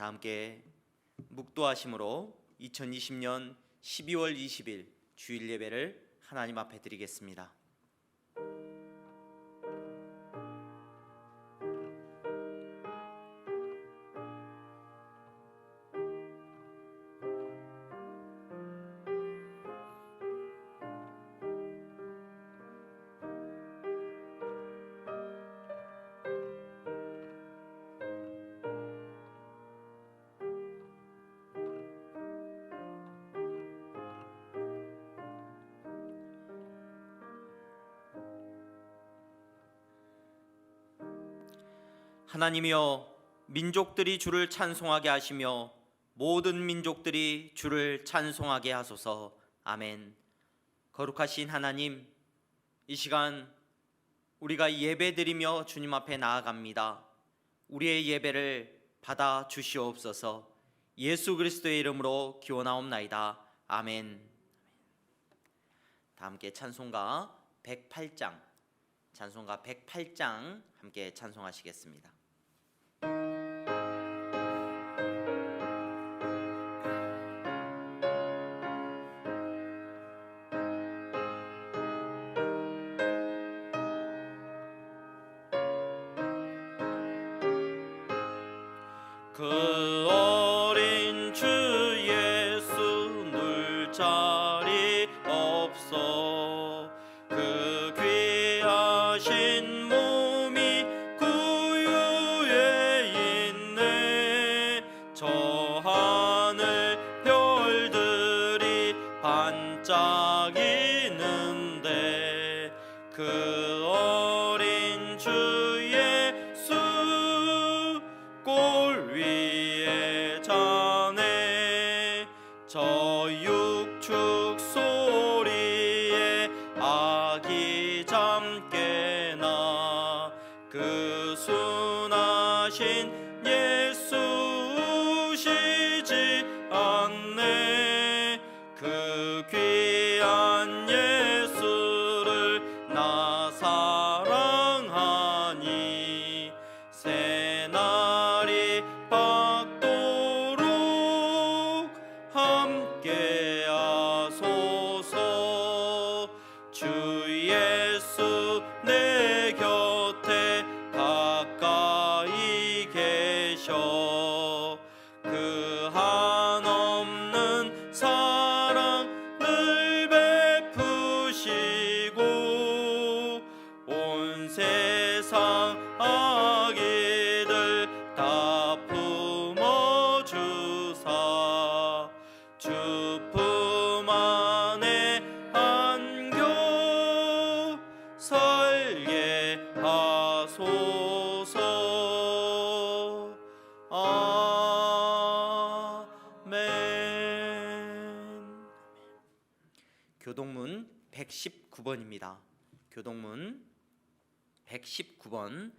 다 함께 묵도하심으로 2020년 12월 20일 주일 예배를 하나님 앞에 드리겠습니다. 하나님이여, 민족들이 주를 찬송하게 하시며 모든 민족들이 주를 찬송하게 하소서. 아멘. 거룩하신 하나님, 이 시간 우리가 예배드리며 주님 앞에 나아갑니다. 우리의 예배를 받아 주시옵소서. 예수 그리스도의 이름으로 기원하옵나이다. 아멘. 다 함께 찬송가 108장 함께 찬송하시겠습니다. 그 어린 주 예수 늘 자리 없어 그 귀하신 몸이 구유에 있네. 저 하늘 별들이 반짝이는데 그 어린 주 예수 골 위에 자네. 저 육축 소리에 아기 잠깨나 그 순하신 예수 우시지 않네. 그 귀한 예수를 나 사랑하니 새날이 밝도록 함께 하소서. 주 예수 내 곁에 가까이 계셔 그 한없는 사랑을 베푸시고 온 세상 아기들 다 품어주사 주 품 안에 안겨 살게 하소서. 아멘. 교동문 119번입니다. 교동문 119번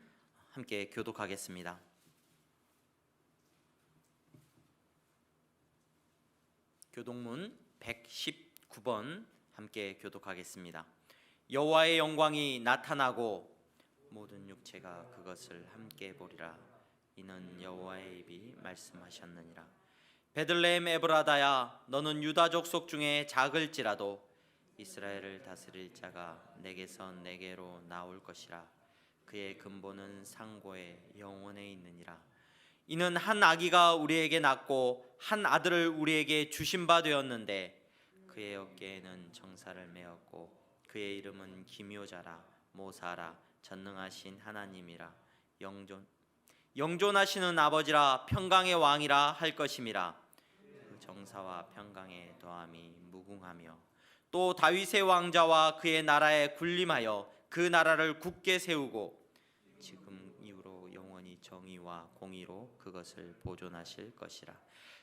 함께 교독하겠습니다. 교동문 119번 함께 교독하겠습니다. 여호와의 영광이 나타나고 모든 육체가 그것을 함께 보리라. 이는 여호와의 입이 말씀하셨느니라. 베들레헴 에브라다야, 너는 유다 족속 중에 작을지라도 이스라엘을 다스릴 자가 내게서 내게로 나올 것이라. 그의 근본은 상고의 영원에 있느니라. 이는 한 아기가 우리에게 낳고 한 아들을 우리에게 주신 바 되었는데 그의 어깨에는 정사를 메었고 그의 이름은 기묘자라 모사라 전능하신 하나님이라 영존하시는 아버지라 평강의 왕이라 할 것임이라. 그 정사와 평강의 도함이 무궁하며 또 다윗의 왕자와 그의 나라에 군림하여 그 나라를 굳게 세우고 지금 이후로 영원히 정의와 공의로 그것을 보존하실 것이라.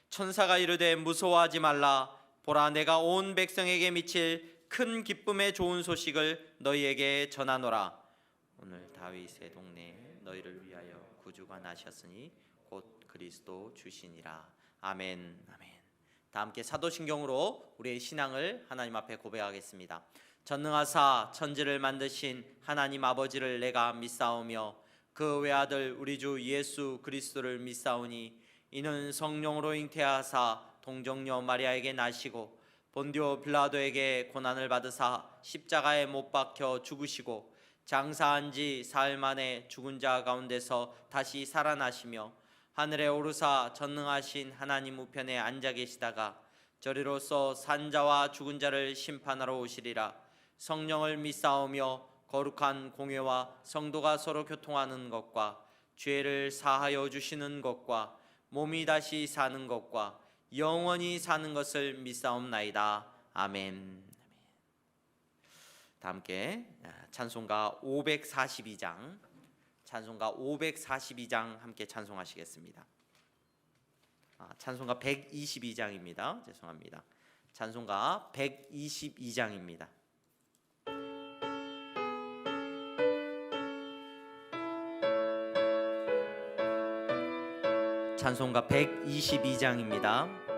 천사가 이르되 무서워하지 말라. 보라, 내가 온 백성에게 미칠 큰 기쁨의 좋은 소식을 너희에게 전하노라. 오늘 다윗의 동네에 너희를 위하여 구주가 나셨으니 곧 그리스도 주시니라. 아멘. 아멘. 다 함께 사도신경으로 우리의 신앙을 하나님 앞에 고백하겠습니다. 전능하사 천지를 만드신 하나님 아버지를 내가 믿사오며 그 외아들 우리 주 예수 그리스도를 믿사오니 이는 성령으로 잉태하사 동정녀 마리아에게 나시고 본디오 빌라도에게 고난을 받으사 십자가에 못 박혀 죽으시고 장사한 지 사흘 만에 죽은 자 가운데서 다시 살아나시며 하늘에 오르사 전능하신 하나님 우편에 앉아 계시다가 저리로서 산자와 죽은 자를 심판하러 오시리라. 성령을 믿사오며 거룩한 공회와 성도가 서로 교통하는 것과 죄를 사하여 주시는 것과 몸이 다시 사는 것과 영원히 사는 것을 믿사옵나이다. 아멘. 다 함께 찬송가 542장 함께 찬송하시겠습니다. 찬송가 122장입니다. 죄송합니다. 찬송가 122장입니다. 찬송가 122장입니다.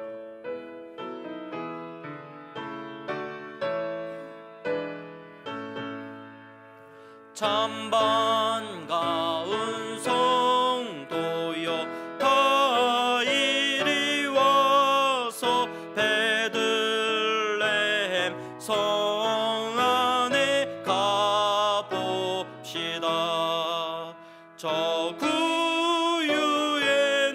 참 반가운 성도여 다 이리 와서 베들레헴 성 안에 가봅시다. 저 구유에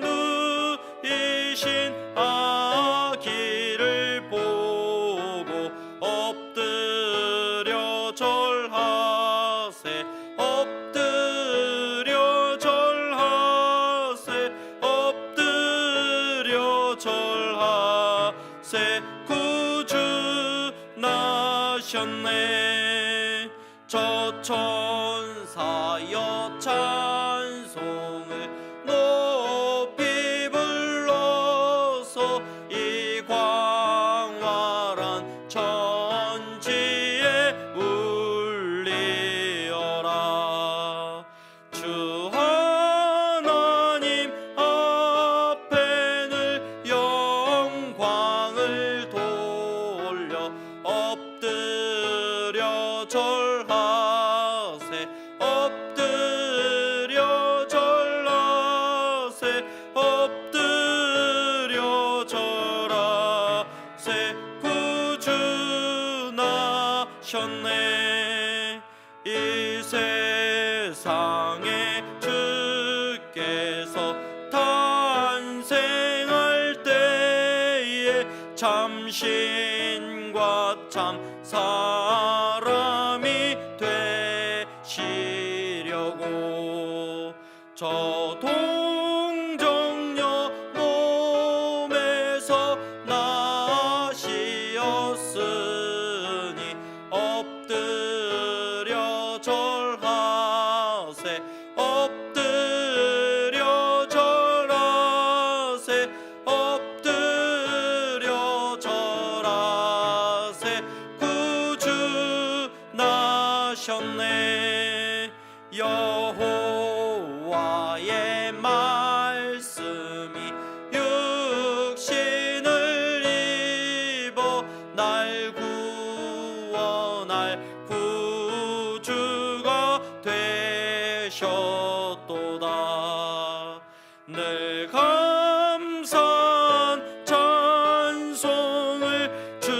누이신 아기를 보고 엎드려 절하세 엎드려 절하세 엎드려 절하세 구주 나셨네. 저 천사여 찬송을 높이 불러서 이 광활한 천지에 울리어라. 주 하나님 앞에는 영광을 돌려 엎드려 절하세 엎드려 절하세 엎드려 절하세 구주 나셨네. 이 세상에 주께서 탄생할 때에 참신과 참 사람이 되시려고 저 동정녀 몸에서 나시었으니 엎드려 절하세 엎드려 절하세 엎드려 절하세 구주 나셨네. 여호와의 말씀이 육신을 입어 날 구원할 구주가 되셨도다. 늘 감사한 찬송을 주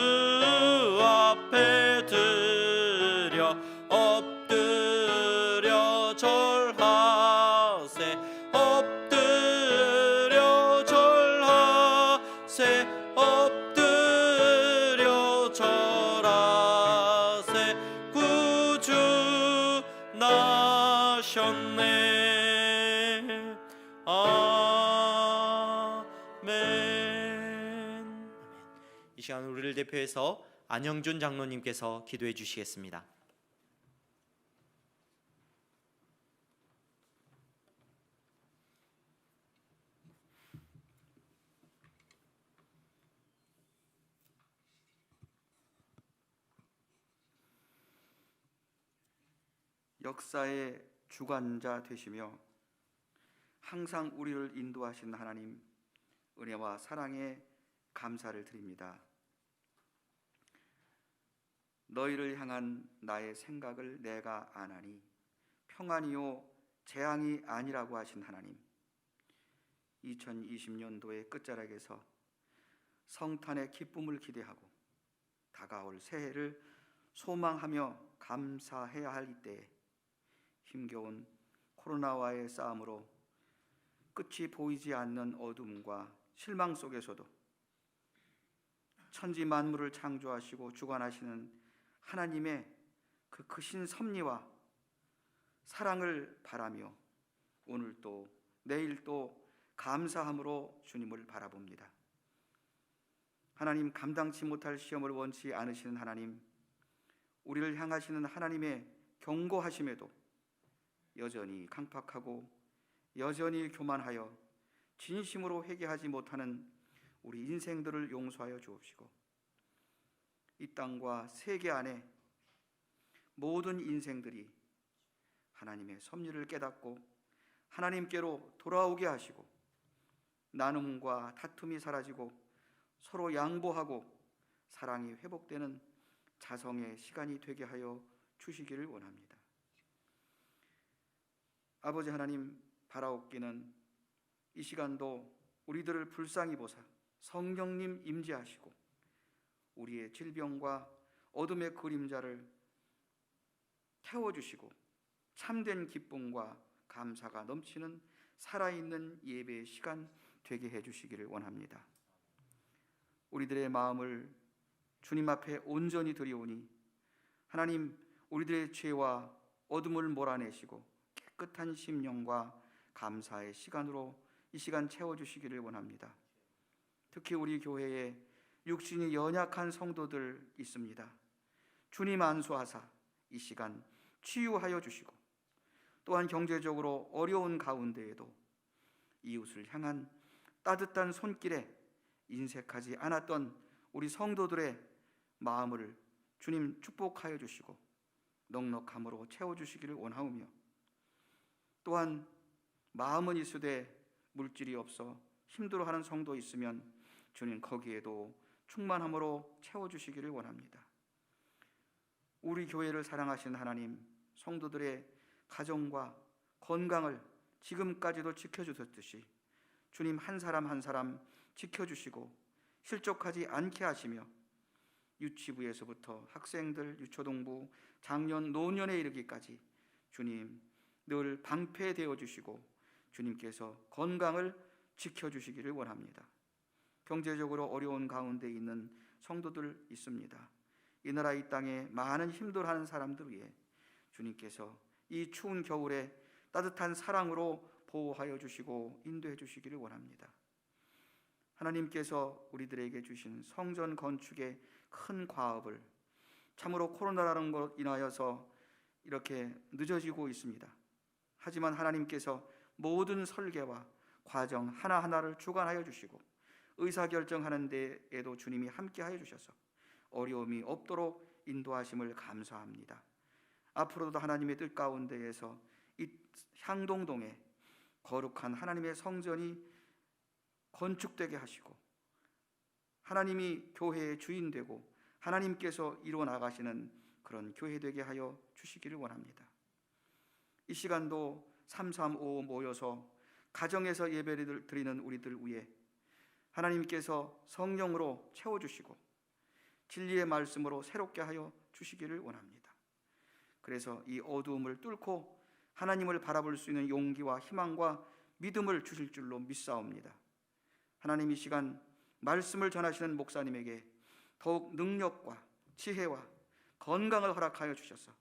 앞에 드려 엎드려 절하세 엎드려 절하세 엎드려 절하세 구주 나셨네. 아멘. 이 시간 우리를 대표해서 안영준 장로님께서 기도해 주시겠습니다. 역사의 주관자 되시며 항상 우리를 인도하신 하나님, 은혜와 사랑에 감사를 드립니다. 너희를 향한 나의 생각을 내가 아나니 평안이요 재앙이 아니라고 하신 하나님, 2020년도의 끝자락에서 성탄의 기쁨을 기대하고 다가올 새해를 소망하며 감사해야 할 이때에 힘겨운 코로나와의 싸움으로 끝이 보이지 않는 어둠과 실망 속에서도 천지 만물을 창조하시고 주관하시는 하나님의 그 크신 섭리와 사랑을 바라며 오늘 또 내일 또 감사함으로 주님을 바라봅니다. 하나님, 감당치 못할 시험을 원치 않으시는 하나님, 우리를 향하시는 하나님의 경고하심에도 여전히 강팍하고 여전히 교만하여 진심으로 회개하지 못하는 우리 인생들을 용서하여 주옵시고, 이 땅과 세계 안에 모든 인생들이 하나님의 섭리를 깨닫고 하나님께로 돌아오게 하시고 나눔과 다툼이 사라지고 서로 양보하고 사랑이 회복되는 자성의 시간이 되게 하여 주시기를 원합니다. 아버지 하나님, 바라옵기는 이 시간도 우리들을 불쌍히 보사 성령님 임재하시고 우리의 질병과 어둠의 그림자를 태워주시고 참된 기쁨과 감사가 넘치는 살아있는 예배의 시간 되게 해주시기를 원합니다. 우리들의 마음을 주님 앞에 온전히 드리오니 하나님, 우리들의 죄와 어둠을 몰아내시고 깨끗한 심령과 감사의 시간으로 이 시간 채워주시기를 원합니다. 특히 우리 교회에 육신이 연약한 성도들 있습니다. 주님 안수하사 이 시간 치유하여 주시고 또한 경제적으로 어려운 가운데에도 이웃을 향한 따뜻한 손길에 인색하지 않았던 우리 성도들의 마음을 주님 축복하여 주시고 넉넉함으로 채워주시기를 원하오며, 또한 마음은 있으되 물질이 없어 힘들어하는 성도 있으면 주님 거기에도 충만함으로 채워주시기를 원합니다. 우리 교회를 사랑하시는 하나님, 성도들의 가정과 건강을 지금까지도 지켜주셨듯이 주님 한 사람 한 사람 지켜주시고 실족하지 않게 하시며 유치부에서부터 학생들, 유초동부, 장년, 노년에 이르기까지 주님 늘 방패되어 주시고 주님께서 건강을 지켜주시기를 원합니다. 경제적으로 어려운 가운데 있는 성도들 있습니다. 이 나라 이 땅에 많은 힘들어하는 사람들 위해 주님께서 이 추운 겨울에 따뜻한 사랑으로 보호하여 주시고 인도해 주시기를 원합니다. 하나님께서 우리들에게 주신 성전 건축의 큰 과업을 참으로 코로나라는 것으로 인하여서 이렇게 늦어지고 있습니다. 하지만 하나님께서 모든 설계와 과정 하나하나를 주관하여 주시고 의사결정하는 데에도 주님이 함께하여 주셔서 어려움이 없도록 인도하심을 감사합니다. 앞으로도 하나님의 뜻 가운데에서 이 향동동에 거룩한 하나님의 성전이 건축되게 하시고 하나님이 교회의 주인 되고 하나님께서 이루어 나가시는 그런 교회 되게 하여 주시기를 원합니다. 이 시간도 335 모여서 가정에서 예배를 드리는 우리들 위해 하나님께서 성령으로 채워주시고 진리의 말씀으로 새롭게 하여 주시기를 원합니다. 그래서 이 어두움을 뚫고 하나님을 바라볼 수 있는 용기와 희망과 믿음을 주실 줄로 믿사옵니다. 하나님, 이 시간 말씀을 전하시는 목사님에게 더욱 능력과 지혜와 건강을 허락하여 주셔서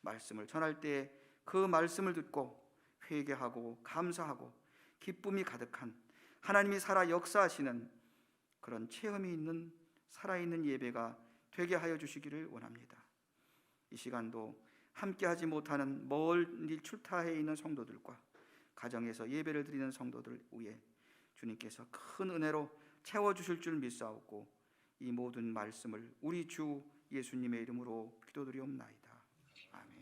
말씀을 전할 때에 그 말씀을 듣고 회개하고 감사하고 기쁨이 가득한 하나님이 살아 역사하시는 그런 체험이 있는 살아있는 예배가 되게 하여 주시기를 원합니다. 이 시간도 함께하지 못하는 멀리 출타해 있는 성도들과 가정에서 예배를 드리는 성도들 위해 주님께서 큰 은혜로 채워주실 줄 믿사옵고 이 모든 말씀을 우리 주 예수님의 이름으로 기도드리옵나이다. 아멘.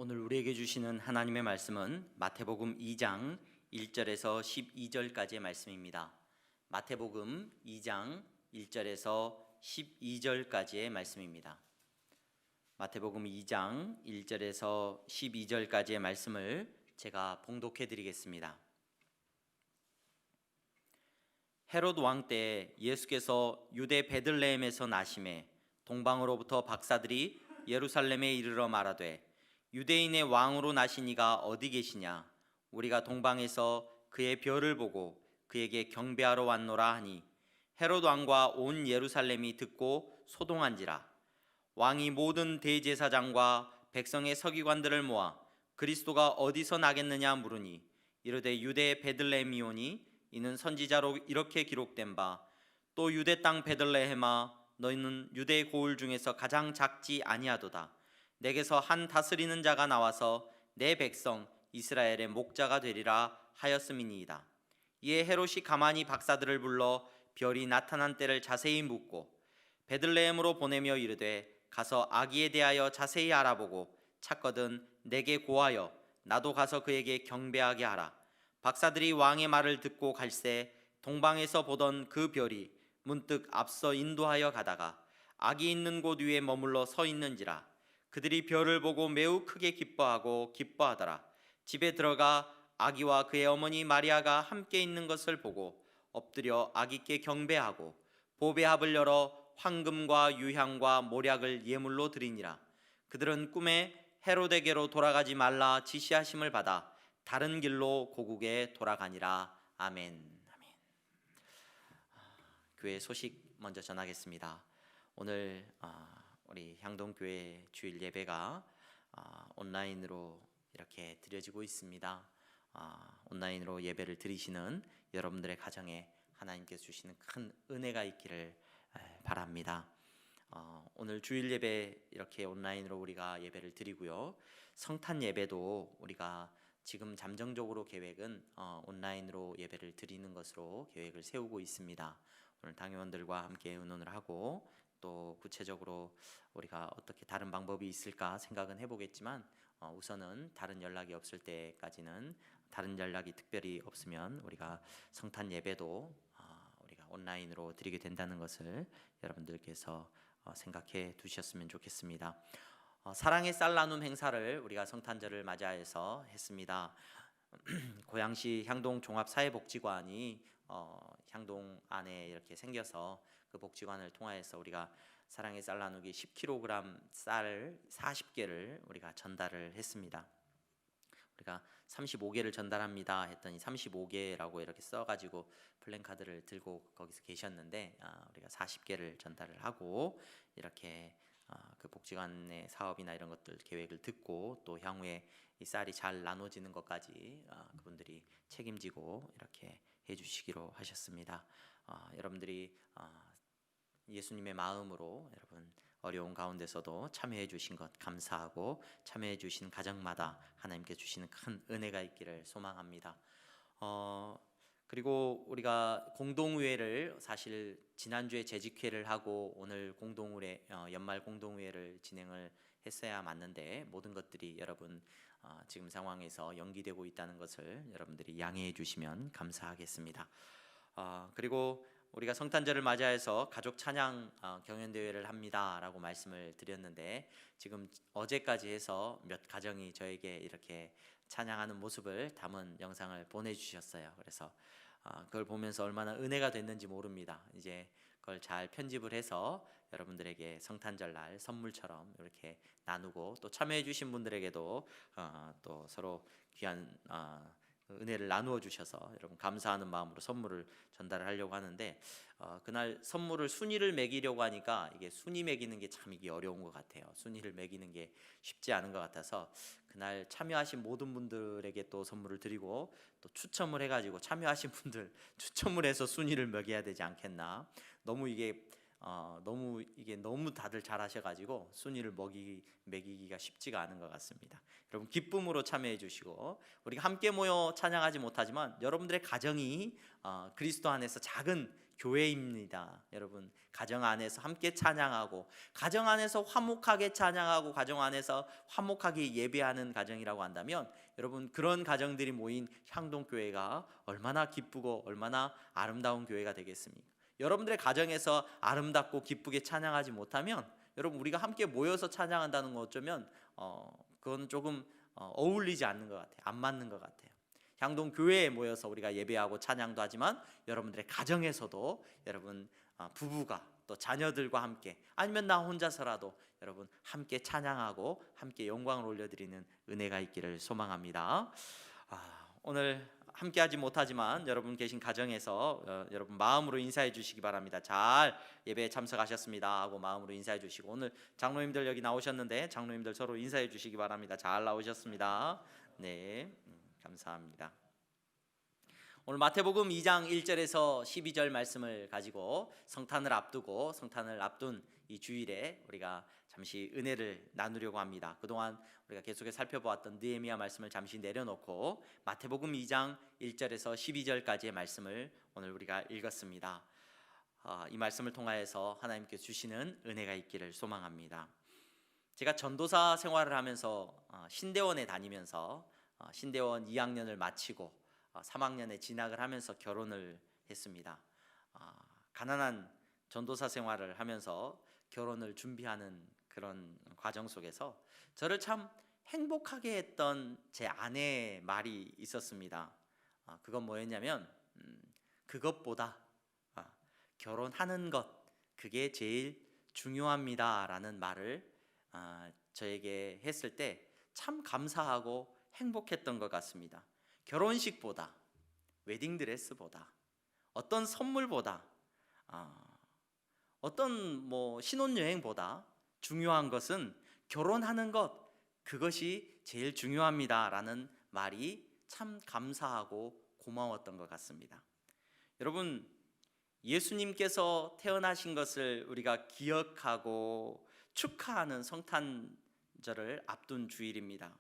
오늘 우리에게 주시는 하나님의 말씀은 마태복음 2장 1절에서 12절까지의 말씀입니다. 마태복음 2장 1절에서 12절까지의 말씀입니다. 마태복음 2장 1절에서 12절까지의 말씀을 제가 봉독해 드리겠습니다. 헤롯 왕 때 예수께서 유대 베들레헴에서 나심에 동방으로부터 박사들이 예루살렘에 이르러 말하되 유대인의 왕으로 나신 이가 어디 계시냐? 우리가 동방에서 그의 별을 보고 그에게 경배하러 왔노라 하니 헤롯 왕과 온 예루살렘이 듣고 소동한지라. 왕이 모든 대제사장과 백성의 서기관들을 모아 그리스도가 어디서 나겠느냐 물으니 이르되 유대 베들레헴이오니 이는 선지자로 이렇게 기록된 바 또 유대 땅 베들레헴아 너희는 유대 고을 중에서 가장 작지 아니하도다. 내게서 한 다스리는 자가 나와서 내 백성 이스라엘의 목자가 되리라 하였음이니이다. 이에 헤롯이 가만히 박사들을 불러 별이 나타난 때를 자세히 묻고 베들레헴으로 보내며 이르되 가서 아기에 대하여 자세히 알아보고 찾거든 내게 고하여 나도 가서 그에게 경배하게 하라. 박사들이 왕의 말을 듣고 갈새 동방에서 보던 그 별이 문득 앞서 인도하여 가다가 아기 있는 곳 위에 머물러 서 있는지라. 그들이 별을 보고 매우 크게 기뻐하더라. 집에 들어가 아기와 그의 어머니 마리아가 함께 있는 것을 보고 엎드려 아기께 경배하고 보배합을 열어 황금과 유향과 모략을 예물로 드리니라. 그들은 꿈에 헤롯에게로 돌아가지 말라 지시하심을 받아 다른 길로 고국에 돌아가니라. 아멘. 교회 소식 먼저 전하겠습니다. 오늘 우리 향동교회 주일 예배가 온라인으로 이렇게 드려지고 있습니다. 온라인으로 예배를 드리시는 여러분들의 가정에 하나님께서 주시는 큰 은혜가 있기를 바랍니다. 오늘 주일 예배 이렇게 온라인으로 우리가 예배를 드리고요. 성탄 예배도 우리가 지금 잠정적으로 계획은 온라인으로 예배를 드리는 것으로 계획을 세우고 있습니다. 오늘 당회원들과 함께 의논을 하고 또 구체적으로 우리가 어떻게 다른 방법이 있을까 생각은 해보겠지만 우선은 다른 연락이 없을 때까지는 다른 연락이 특별히 없으면 우리가 성탄 예배도 우리가 온라인으로 드리게 된다는 것을 여러분들께서 생각해 두셨으면 좋겠습니다. 사랑의 쌀 나눔 행사를 우리가 성탄절을 맞이해서 했습니다. 고양시 향동 종합사회복지관이 향동 안에 이렇게 생겨서 그 복지관을 통하여서 우리가 사랑의 쌀 나누기 10kg 쌀 40개를 우리가 전달을 했습니다. 우리가 35개를 전달합니다 했더니 35개라고 이렇게 써가지고 플랜카드를 들고 거기서 계셨는데 우리가 40개를 전달을 하고 이렇게 그 복지관의 사업이나 이런 것들 계획을 듣고 또 향후에 이 쌀이 잘 나눠지는 것까지 그분들이 책임지고 이렇게 해주시기로 하셨습니다. 여러분들이 예수님의 마음으로 여러분 어려운 가운데서도 참여해 주신 것 감사하고 참여해 주신 가정마다 하나님께 주시는 큰 은혜가 있기를 소망합니다. 그리고 우리가 공동회를 사실 지난주에 재직회를 하고 오늘 공동회 연말 공동회를 진행을 했어야 맞는데 모든 것들이 여러분 지금 상황에서 연기되고 있다는 것을 여러분들이 양해해 주시면 감사하겠습니다. 그리고 우리가 성탄절을 맞이해서 가족 찬양 경연대회를 합니다라고 말씀을 드렸는데 지금 어제까지 해서 몇 가정이 저에게 이렇게 찬양하는 모습을 담은 영상을 보내주셨어요. 그래서 그걸 보면서 얼마나 은혜가 됐는지 모릅니다. 이제 그걸 잘 편집을 해서 여러분들에게 성탄절날 선물처럼 이렇게 나누고 또 참여해 주신 분들에게도 또 서로 귀한 은혜를 나누어 주셔서 여러분 감사하는 마음으로 선물을 전달을 하려고 하는데 그날 선물을 순위를 매기려고 하니까 이게 순위 매기는 게 참 이게 어려운 것 같아요. 순위를 매기는 게 쉽지 않은 것 같아서 그날 참여하신 모든 분들에게 또 선물을 드리고 또 추첨을 해가지고 참여하신 분들 추첨을 해서 순위를 매겨야 되지 않겠나. 너무 다들 잘하셔가지고 순위를 매기기가 쉽지가 않은 것 같습니다. 여러분 기쁨으로 참여해 주시고 우리가 함께 모여 찬양하지 못하지만 여러분들의 가정이 그리스도 안에서 작은 교회입니다. 여러분, 가정 안에서 함께 찬양하고, 가정 안에서 화목하게 찬양하고, 가정 안에서 화목하게 예배하는 가정이라고 한다면, 여러분, 그런 가정들이 모인 향동교회가 얼마나 기쁘고 얼마나 아름다운 교회가 되겠습니까? 여러분들의 가정에서 아름답고 기쁘게 찬양하지 못하면, 여러분, 우리가 함께 모여서 찬양한다는 거 어쩌면 그건 조금 어울리지 않는 것 같아요. 안 맞는 것 같아요. 향동 교회에 모여서 우리가 예배하고 찬양도 하지만, 여러분들의 가정에서도 여러분 부부가 또 자녀들과 함께, 아니면 나 혼자서라도 여러분 함께 찬양하고 함께 영광을 올려드리는 은혜가 있기를 소망합니다. 오늘 함께하지 못하지만 여러분 계신 가정에서 여러분 마음으로 인사해 주시기 바랍니다. 잘 예배에 참석하셨습니다 하고 마음으로 인사해 주시고, 오늘 장로님들 여기 나오셨는데 장로님들 서로 인사해 주시기 바랍니다. 잘 나오셨습니다. 네, 감사합니다. 오늘 마태복음 2장 1절에서 12절 말씀을 가지고 성탄을 앞둔 이 주일에 우리가 잠시 은혜를 나누려고 합니다. 그동안 우리가 계속해서 살펴보았던 느헤미야 말씀을 잠시 내려놓고 마태복음 2장 1절에서 12절까지의 말씀을 오늘 우리가 읽었습니다. 이 말씀을 통하여서 하나님께 주시는 은혜가 있기를 소망합니다. 제가 전도사 생활을 하면서 신대원에 다니면서 신대원 2학년을 마치고 3학년에 진학을 하면서 결혼을 했습니다. 가난한 전도사 생활을 하면서 결혼을 준비하는 그런 과정 속에서 저를 참 행복하게 했던 제 아내의 말이 있었습니다. 그건 뭐였냐면 그것보다 결혼하는 것, 그게 제일 중요합니다 라는 말을 저에게 했을 때 참 감사하고 행복했던 것 같습니다. 결혼식보다, 웨딩드레스보다, 어떤 선물보다, 어떤 신혼여행보다 중요한 것은 결혼하는 것, 그것이 제일 중요합니다 라는 말이 참 감사하고 고마웠던 것 같습니다. 여러분, 예수님께서 태어나신 것을 우리가 기억하고 축하하는 성탄절을 앞둔 주일입니다.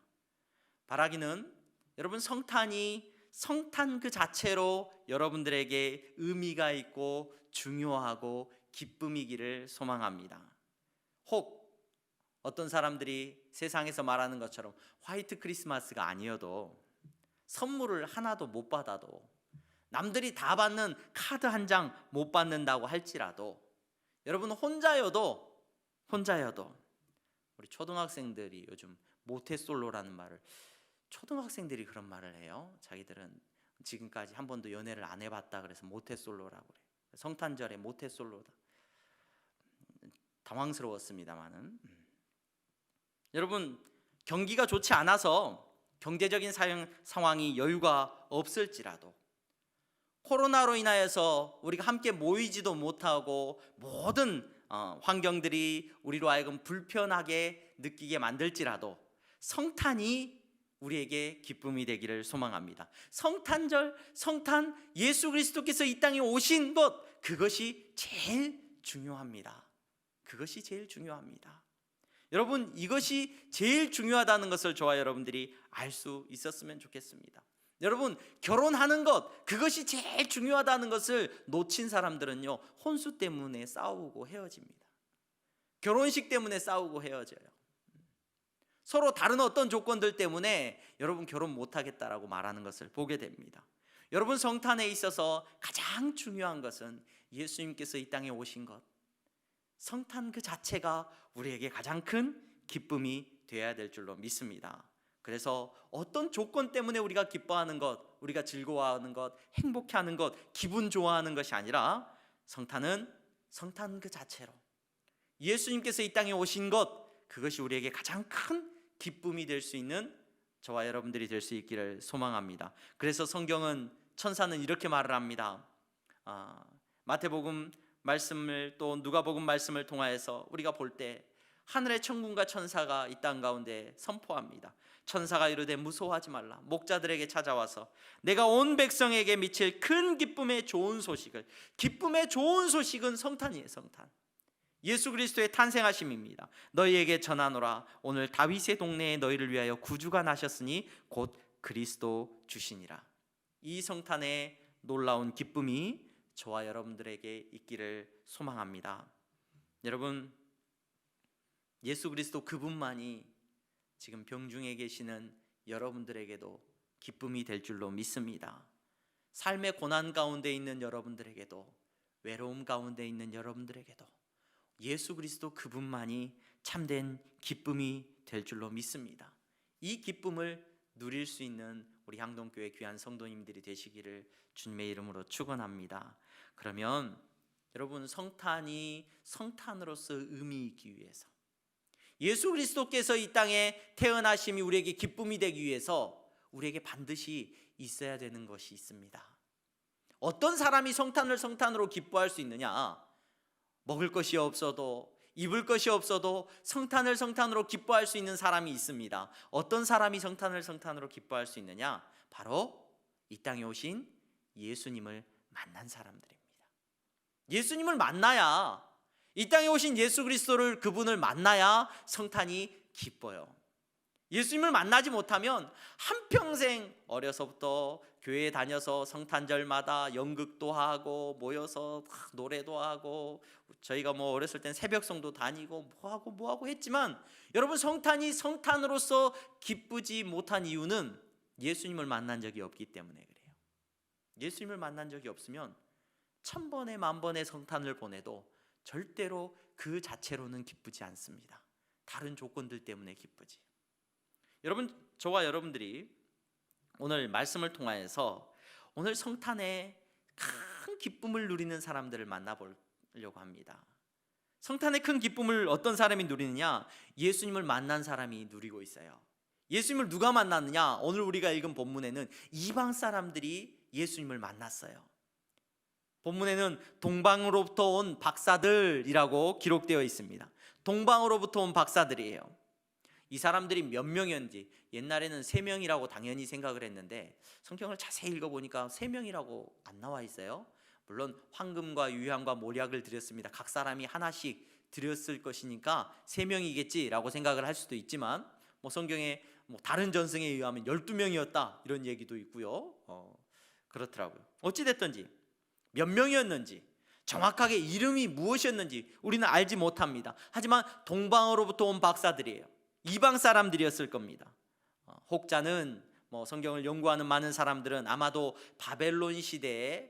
바라기는 여러분, 성탄 그 자체로 여러분들에게 의미가 있고 중요하고 기쁨이기를 소망합니다. 혹 어떤 사람들이 세상에서 말하는 것처럼 화이트 크리스마스가 아니어도, 선물을 하나도 못 받아도, 남들이 다 받는 카드 한 장 못 받는다고 할지라도, 여러분 혼자여도 우리 초등학생들이 요즘 모태솔로라는 말을, 초등학생들이 그런 말을 해요. 자기들은 지금까지 한 번도 연애를 안 해봤다 그래서 모태솔로라고 그래요. 성탄절에 모태솔로다. 당황스러웠습니다만은, 여러분, 경기가 좋지 않아서 경제적인 상황이 여유가 없을지라도, 코로나로 인하여서 우리가 함께 모이지도 못하고 모든 환경들이 우리로 하여금 불편하게 느끼게 만들지라도, 성탄이 우리에게 기쁨이 되기를 소망합니다. 성탄절, 예수 그리스도께서 이 땅에 오신 것, 그것이 제일 중요합니다. 그것이 제일 중요합니다. 여러분, 이것이 제일 중요하다는 것을 저와 여러분들이 알 수 있었으면 좋겠습니다. 여러분, 결혼하는 것, 그것이 제일 중요하다는 것을 놓친 사람들은요, 혼수 때문에 싸우고 헤어집니다. 결혼식 때문에 싸우고 헤어져요. 서로 다른 어떤 조건들 때문에 여러분 결혼 못하겠다라고 말하는 것을 보게 됩니다. 여러분, 성탄에 있어서 가장 중요한 것은 예수님께서 이 땅에 오신 것, 성탄 그 자체가 우리에게 가장 큰 기쁨이 되어야 될 줄로 믿습니다. 그래서 어떤 조건 때문에 우리가 기뻐하는 것, 우리가 즐거워하는 것, 행복해하는 것, 기분 좋아하는 것이 아니라, 성탄은 성탄 그 자체로 예수님께서 이 땅에 오신 것, 그것이 우리에게 가장 큰 기쁨이 될 수 있는 저와 여러분들이 될 수 있기를 소망합니다. 그래서 성경은, 천사는 이렇게 말을 합니다. 마태복음 말씀을 또 누가복음 말씀을 통하여서 우리가 볼 때 하늘의 천군과 천사가 이 땅 가운데 선포합니다. 천사가 이르되 무서워하지 말라. 목자들에게 찾아와서 내가 온 백성에게 미칠 큰 기쁨의 좋은 소식을, 기쁨의 좋은 소식은 성탄이에요. 성탄, 예수 그리스도의 탄생하심입니다. 너희에게 전하노라. 오늘 다윗의 동네에 너희를 위하여 구주가 나셨으니 곧 그리스도 주시니라. 이 성탄의 놀라운 기쁨이 저와 여러분들에게 있기를 소망합니다. 여러분, 예수 그리스도 그분만이 지금 병중에 계시는 여러분들에게도 기쁨이 될 줄로 믿습니다. 삶의 고난 가운데 있는 여러분들에게도, 외로움 가운데 있는 여러분들에게도 예수 그리스도 그분만이 참된 기쁨이 될 줄로 믿습니다. 이 기쁨을 누릴 수 있는 우리 향동교회 귀한 성도님들이 되시기를 주님의 이름으로 축원합니다. 그러면 여러분, 성탄이 성탄으로서 의미 있기 위해서, 예수 그리스도께서 이 땅에 태어나심이 우리에게 기쁨이 되기 위해서 우리에게 반드시 있어야 되는 것이 있습니다. 어떤 사람이 성탄을 성탄으로 기뻐할 수 있느냐? 먹을 것이 없어도, 입을 것이 없어도 성탄을 성탄으로 기뻐할 수 있는 사람이 있습니다. 어떤 사람이 성탄을 성탄으로 기뻐할 수 있느냐? 바로 이 땅에 오신 예수님을 만난 사람들입니다. 예수님을 만나야, 이 땅에 오신 예수 그리스도를, 그분을 만나야 성탄이 기뻐요. 예수님을 만나지 못하면 한평생 어려서부터 교회에 다녀서 성탄절마다 연극도 하고 모여서 노래도 하고, 저희가 뭐 어렸을 땐 새벽성도 다니고 뭐하고 했지만, 여러분, 성탄이 성탄으로서 기쁘지 못한 이유는 예수님을 만난 적이 없기 때문에 그래요. 예수님을 만난 적이 없으면 1000번에 10,000번의 성탄을 보내도 절대로 그 자체로는 기쁘지 않습니다. 다른 조건들 때문에 기쁘지. 여러분, 저와 여러분들이 오늘 말씀을 통하여서 오늘 성탄에 큰 기쁨을 누리는 사람들을 만나보려고 합니다. 성탄의 큰 기쁨을 어떤 사람이 누리느냐? 예수님을 만난 사람이 누리고 있어요. 예수님을 누가 만났느냐? 오늘 우리가 읽은 본문에는 이방 사람들이 예수님을 만났어요. 본문에는 동방으로부터 온 박사들이라고 기록되어 있습니다. 동방으로부터 온 박사들이에요. 이 사람들이 몇 명이었는지, 옛날에는 3명이라고 당연히 생각을 했는데 성경을 자세히 읽어보니까 3명이라고 안 나와 있어요. 물론 황금과 유향과 몰약을 드렸습니다. 각 사람이 하나씩 드렸을 것이니까 3명이겠지라고 생각을 할 수도 있지만, 뭐 성경에 뭐 다른 전승에 의하면 12명이었다 이런 얘기도 있고요. 그렇더라고요. 어찌됐든지 몇 명이었는지, 정확하게 이름이 무엇이었는지 우리는 알지 못합니다. 하지만 동방으로부터 온 박사들이에요. 이방 사람들이었을 겁니다. 혹자는 뭐 성경을 연구하는 많은 사람들은 아마도 바벨론 시대에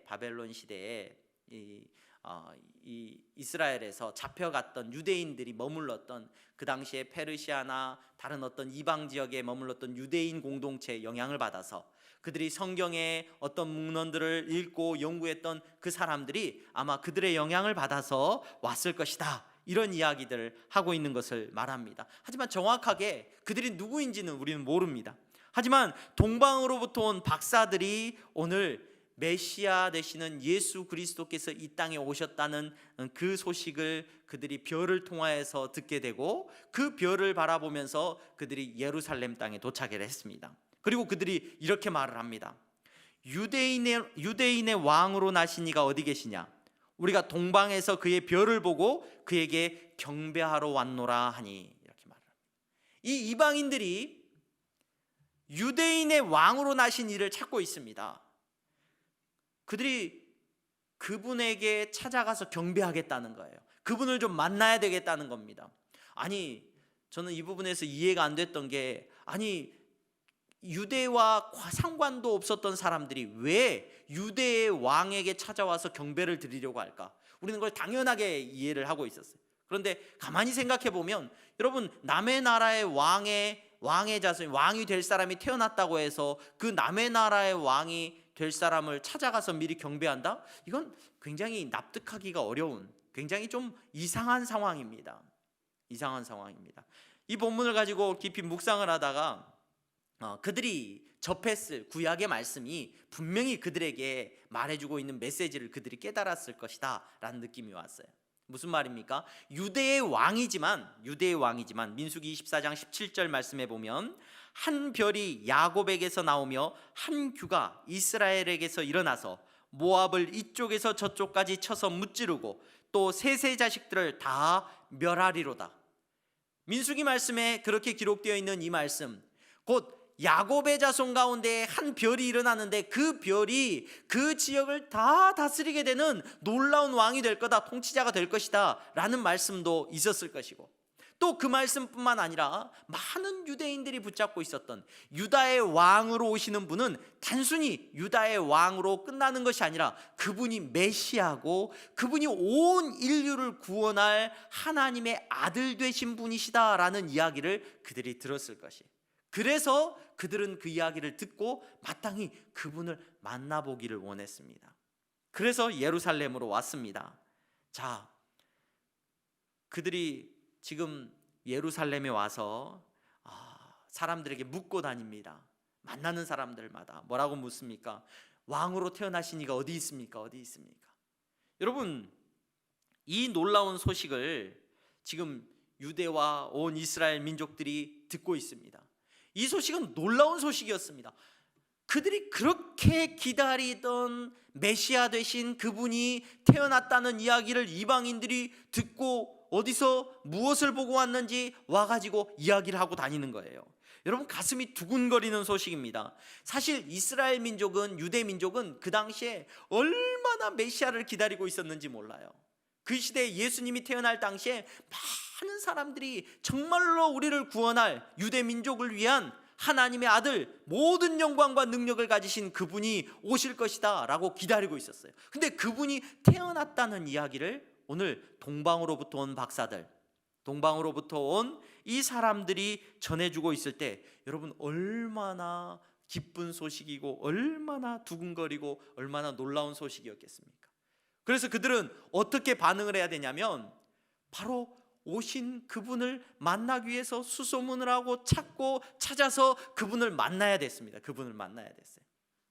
이 이스라엘에서 잡혀갔던 유대인들이 머물렀던, 그 당시에 페르시아나 다른 어떤 이방 지역에 머물렀던 유대인 공동체의 영향을 받아서 그들이 성경의 어떤 문헌들을 읽고 연구했던 그 사람들이 아마 그들의 영향을 받아서 왔을 것이다, 이런 이야기들을 하고 있는 것을 말합니다. 하지만 정확하게 그들이 누구인지는 우리는 모릅니다. 하지만 동방으로부터 온 박사들이 오늘 메시아 되시는 예수 그리스도께서 이 땅에 오셨다는 그 소식을 그들이 별을 통하여서 듣게 되고, 그 별을 바라보면서 그들이 예루살렘 땅에 도착을 했습니다. 그리고 그들이 이렇게 말을 합니다. 유대인의 왕으로 나신 이가 어디 계시냐? 우리가 동방에서 그의 별을 보고 그에게 경배하러 왔노라 하니, 이렇게 말합니다. 이 이방인들이 유대인의 왕으로 나신 이를 찾고 있습니다. 그들이 그분에게 찾아가서 경배하겠다는 거예요. 그분을 좀 만나야 되겠다는 겁니다. 아니, 저는 이 부분에서 이해가 안 됐던 게, 아니, 유대와 상관도 없었던 사람들이 왜 유대의 왕에게 찾아와서 경배를 드리려고 할까? 우리는 그걸 당연하게 이해를 하고 있었어요. 그런데 가만히 생각해 보면, 여러분, 남의 나라의 왕의 자손, 왕이 될 사람이 태어났다고 해서 그 남의 나라의 왕이 될 사람을 찾아가서 미리 경배한다? 이건 굉장히 납득하기가 어려운, 굉장히 좀 이상한 상황입니다. 이상한 상황입니다. 이 본문을 가지고 깊이 묵상을 하다가 그들이 접했을 구약의 말씀이 분명히 그들에게 말해주고 있는 메시지를 그들이 깨달았을 것이다 라는 느낌이 왔어요. 무슨 말입니까? 유대의 왕이지만 민수기 24장 17절 말씀에 보면, 한 별이 야곱에게서 나오며 한 규가 이스라엘에게서 일어나서 모압을 이쪽에서 저쪽까지 쳐서 무찌르고 또 셋의 자식들을 다 멸하리로다. 민수기 말씀에 그렇게 기록되어 있는 이 말씀, 곧 야곱의 자손 가운데 한 별이 일어나는데 그 별이 그 지역을 다 다스리게 되는 놀라운 왕이 될 거다, 통치자가 될 것이다 라는 말씀도 있었을 것이고, 또 그 말씀뿐만 아니라 많은 유대인들이 붙잡고 있었던 유다의 왕으로 오시는 분은 단순히 유다의 왕으로 끝나는 것이 아니라 그분이 메시아고 그분이 온 인류를 구원할 하나님의 아들 되신 분이시다라는 이야기를 그들이 들었을 것이. 그래서 그들은 그 이야기를 듣고 마땅히 그분을 만나보기를 원했습니다. 그래서 예루살렘으로 왔습니다. 자, 그들이 지금 예루살렘에 와서 사람들에게 묻고 다닙니다. 만나는 사람들마다 뭐라고 묻습니까? 왕으로 태어나신 이가 어디 있습니까? 어디 있습니까? 여러분, 이 놀라운 소식을 지금 유대와 온 이스라엘 민족들이 듣고 있습니다. 이 소식은 놀라운 소식이었습니다. 그들이 그렇게 기다리던 메시아 되신 그분이 태어났다는 이야기를 이방인들이 듣고 어디서 무엇을 보고 왔는지 와가지고 이야기를 하고 다니는 거예요. 여러분, 가슴이 두근거리는 소식입니다. 사실 이스라엘 민족은, 유대 민족은 그 당시에 얼마나 메시아를 기다리고 있었는지 몰라요. 그 시대에 예수님이 태어날 당시에 많은 사람들이 정말로 우리를 구원할 유대 민족을 위한 하나님의 아들, 모든 영광과 능력을 가지신 그분이 오실 것이다 라고 기다리고 있었어요. 근데 그분이 태어났다는 이야기를 오늘 동방으로부터 온 박사들, 동방으로부터 온 이 사람들이 전해주고 있을 때 여러분, 얼마나 기쁜 소식이고 얼마나 두근거리고 얼마나 놀라운 소식이었겠습니까? 그래서 그들은 어떻게 반응을 해야 되냐면 바로 오신 그분을 만나기 위해서 수소문을 하고 찾고 찾아서 그분을 만나야 됐습니다. 그분을 만나야 됐어요.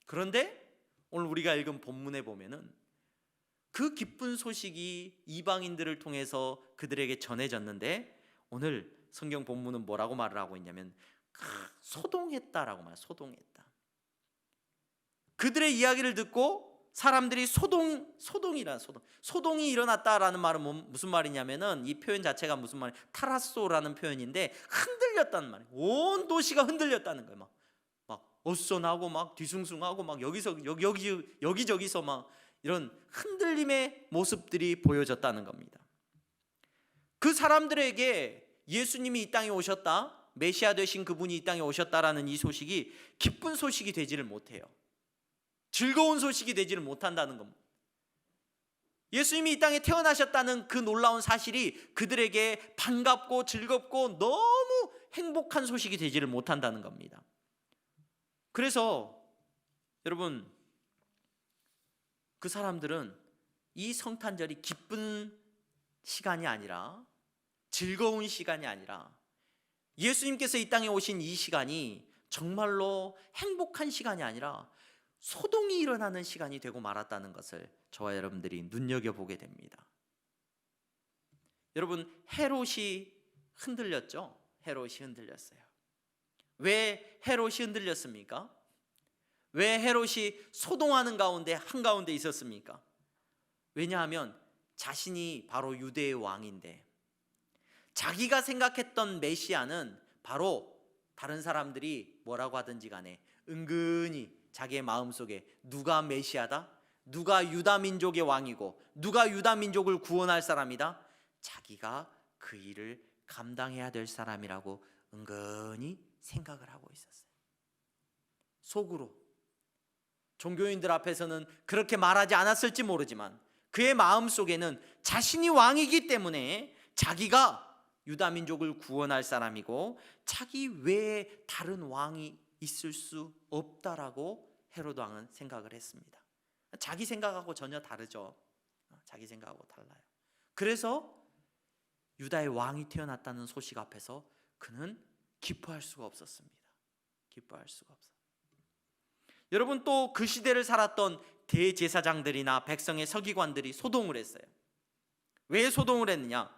그런데 오늘 우리가 읽은 본문에 보면은 그 기쁜 소식이 이방인들을 통해서 그들에게 전해졌는데 오늘 성경 본문은 뭐라고 말을 하고 있냐면 소동했다라고 말해요. 소동했다. 그들의 이야기를 듣고 사람들이 소동이 일어났다라는 말은 무슨 말이냐면은 이 표현 자체가 무슨 말이에요? 타라소라는 표현인데 흔들렸다는 말이에요. 온 도시가 흔들렸다는 거예요. 막 어수선하고 막 뒤숭숭하고 막 여기저기서 막 이런 흔들림의 모습들이 보여졌다는 겁니다. 그 사람들에게 예수님이 이 땅에 오셨다, 메시아 되신 그분이 이 땅에 오셨다라는 이 소식이 기쁜 소식이 되지를 못해요. 즐거운 소식이 되지를 못한다는 겁니다. 예수님이 이 땅에 태어나셨다는 그 놀라운 사실이 그들에게 반갑고 즐겁고 너무 행복한 소식이 되지를 못한다는 겁니다. 그래서 여러분, 그 사람들은 이 성탄절이 기쁜 시간이 아니라, 즐거운 시간이 아니라, 예수님께서 이 땅에 오신 이 시간이 정말로 행복한 시간이 아니라 소동이 일어나는 시간이 되고 말았다는 것을 저와 여러분들이 눈여겨보게 됩니다. 여러분, 헤롯이 흔들렸죠? 헤롯이 흔들렸어요. 왜 헤롯이 흔들렸습니까? 왜 헤롯이 소동하는 가운데 한가운데 있었습니까? 왜냐하면 자신이 바로 유대의 왕인데 자기가 생각했던 메시아는 바로 다른 사람들이 뭐라고 하든지 간에 은근히 자기의 마음속에 누가 메시아다? 누가 유다 민족의 왕이고 누가 유다 민족을 구원할 사람이다? 자기가 그 일을 감당해야 될 사람이라고 은근히 생각을 하고 있었어요. 속으로. 종교인들 앞에서는 그렇게 말하지 않았을지 모르지만 그의 마음속에는 자신이 왕이기 때문에 자기가 유다 민족을 구원할 사람이고 자기 외에 다른 왕이 있을 수 없다라고 헤롯 왕은 생각을 했습니다. 자기 생각하고 전혀 다르죠. 자기 생각하고 달라요. 그래서 유다의 왕이 태어났다는 소식 앞에서 그는 기뻐할 수가 없었습니다. 기뻐할 수가 없어요. 여러분, 또 그 시대를 살았던 대제사장들이나 백성의 서기관들이 소동을 했어요. 왜 소동을 했느냐?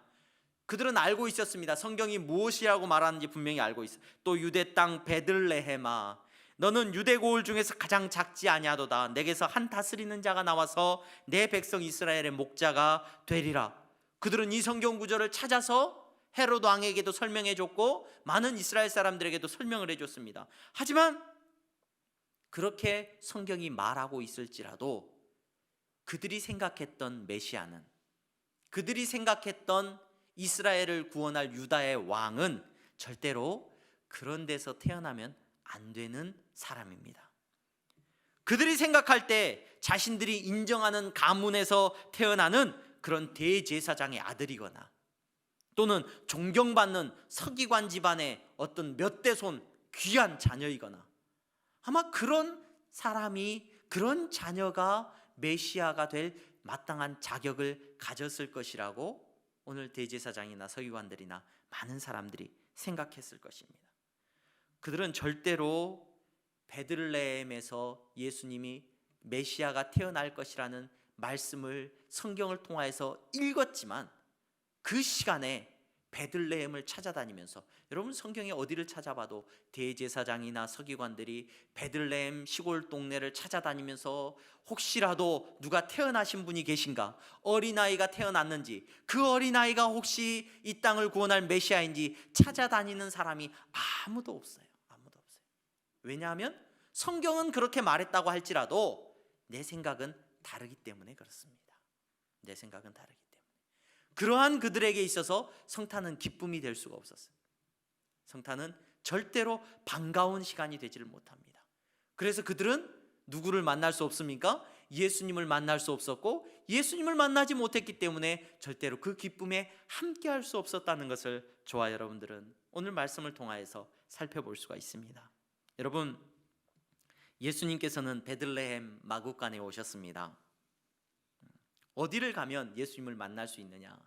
그들은 알고 있었습니다. 성경이 무엇이라고 말하는지 분명히 알고 있어요. 또 유대 땅 베들레헴아, 너는 유대 고을 중에서 가장 작지 아니하도다. 내게서 한 다스리는 자가 나와서 내 백성 이스라엘의 목자가 되리라. 그들은 이 성경 구절을 찾아서 헤롯 왕에게도 설명해 줬고 많은 이스라엘 사람들에게도 설명을 해줬습니다. 하지만 그렇게 성경이 말하고 있을지라도 그들이 생각했던 메시아는, 그들이 생각했던 이스라엘을 구원할 유다의 왕은 절대로 그런 데서 태어나면 안 되는 사람입니다. 그들이 생각할 때 자신들이 인정하는 가문에서 태어나는 그런 대제사장의 아들이거나 또는 존경받는 서기관 집안의 어떤 몇 대손 귀한 자녀이거나 아마 그런 사람이, 그런 자녀가 메시아가 될 마땅한 자격을 가졌을 것이라고 오늘 대제사장이나 서기관들이나 많은 사람들이 생각했을 것입니다. 그들은 절대로 베들레헴에서 예수님이 메시아가 태어날 것이라는 말씀을 성경을 통하여서 읽었지만 그 시간에 베들레헴을 찾아다니면서, 여러분 성경에 어디를 찾아봐도 대제사장이나 서기관들이 베들레헴 시골 동네를 찾아다니면서 혹시라도 누가 태어나신 분이 계신가, 어린아이가 태어났는지, 그 어린아이가 혹시 이 땅을 구원할 메시아인지 찾아다니는 사람이 아무도 없어요. 아무도 없어요. 왜냐하면 성경은 그렇게 말했다고 할지라도 내 생각은 다르기 때문에 그렇습니다. 내 생각은 다르기 때문에. 그러한 그들에게 있어서 성탄은 기쁨이 될 수가 없었어요. 성탄은 절대로 반가운 시간이 되지를 못합니다. 그래서 그들은 누구를 만날 수 없습니까? 예수님을 만날 수 없었고, 예수님을 만나지 못했기 때문에 절대로 그 기쁨에 함께할 수 없었다는 것을 저와 여러분들은 오늘 말씀을 통하여서 살펴볼 수가 있습니다. 여러분, 예수님께서는 베들레헴 마구간에 오셨습니다. 어디를 가면 예수님을 만날 수 있느냐?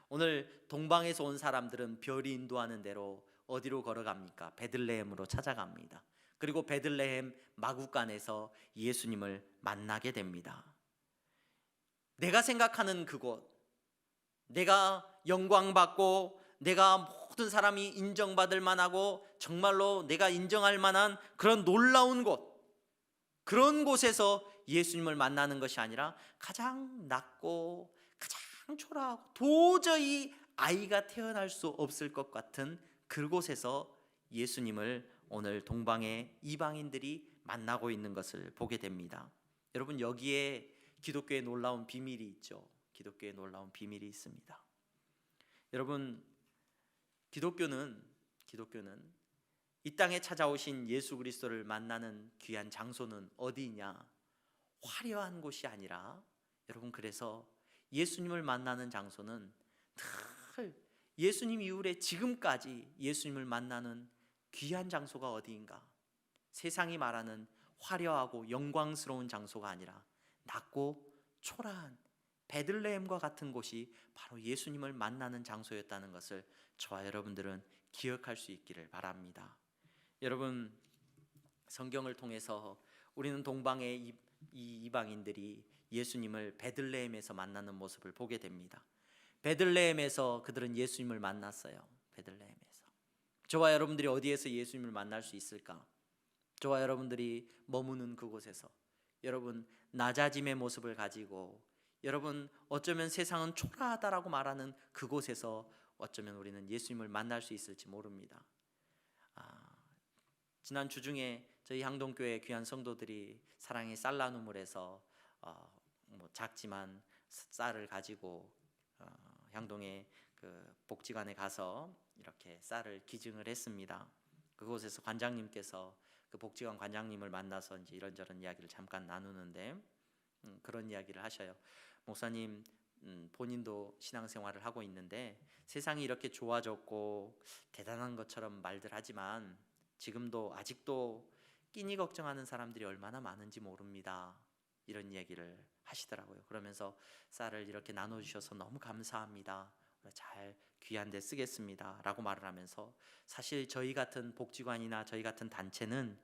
오늘 동방에서 온 사람들은 별이 인도하는 대로 어디로 걸어갑니까? 베들레헴으로 찾아갑니다. 그리고 베들레헴 마구간에서 예수님을 만나게 됩니다. 내가 생각하는 그곳, 내가 영광받고 내가 모든 사람이 인정받을 만하고 정말로 내가 인정할 만한 그런 놀라운 곳, 그런 곳에서 예수님을 만나는 것이 아니라 가장 낮고 가장 초라하고 도저히 아이가 태어날 수 없을 것 같은 그곳에서 예수님을 오늘 동방의 이방인들이 만나고 있는 것을 보게 됩니다. 여러분, 여기에 기독교의 놀라운 비밀이 있죠. 기독교의 놀라운 비밀이 있습니다. 여러분, 기독교는 이 땅에 찾아오신 예수 그리스도를 만나는 귀한 장소는 어디냐? 화려한 곳이 아니라, 여러분, 그래서 예수님을 만나는 장소는 늘 예수님 이후에 지금까지 예수님을 만나는 귀한 장소가 어디인가? 세상이 말하는 화려하고 영광스러운 장소가 아니라 낮고 초라한 베들레헴과 같은 곳이 바로 예수님을 만나는 장소였다는 것을 저와 여러분들은 기억할 수 있기를 바랍니다. 여러분, 성경을 통해서 우리는 동방의 이방인들이 예수님을 베들레헴에서 만나는 모습을 보게 됩니다. 베들레헴에서 그들은 예수님을 만났어요. 베들레헴에서. 저와 여러분들이 어디에서 예수님을 만날 수 있을까? 저와 여러분들이 머무는 그곳에서, 여러분 낮아짐의 모습을 가지고, 여러분 어쩌면 세상은 초라하다라고 말하는 그곳에서 어쩌면 우리는 예수님을 만날 수 있을지 모릅니다. 지난 주중에 저희 향동교회 귀한 성도들이 사랑의 쌀 나눔을 해서 작지만 쌀을 가지고 향동의 그 복지관에 가서 이렇게 쌀을 기증을 했습니다. 그곳에서 관장님께서 그 복지관 관장님을 만나서 이제 이런저런 이야기를 잠깐 나누는데 그런 이야기를 하셔요. 목사님, 본인도 신앙생활을 하고 있는데 세상이 이렇게 좋아졌고 대단한 것처럼 말들 하지만 지금도 아직도 끼니 걱정하는 사람들이 얼마나 많은지 모릅니다. 이런 얘기를 하시더라고요. 그러면서 쌀을 이렇게 나눠주셔서 너무 감사합니다. 잘 귀한 데 쓰겠습니다 라고 말을 하면서, 사실 저희 같은 복지관이나 저희 같은 단체는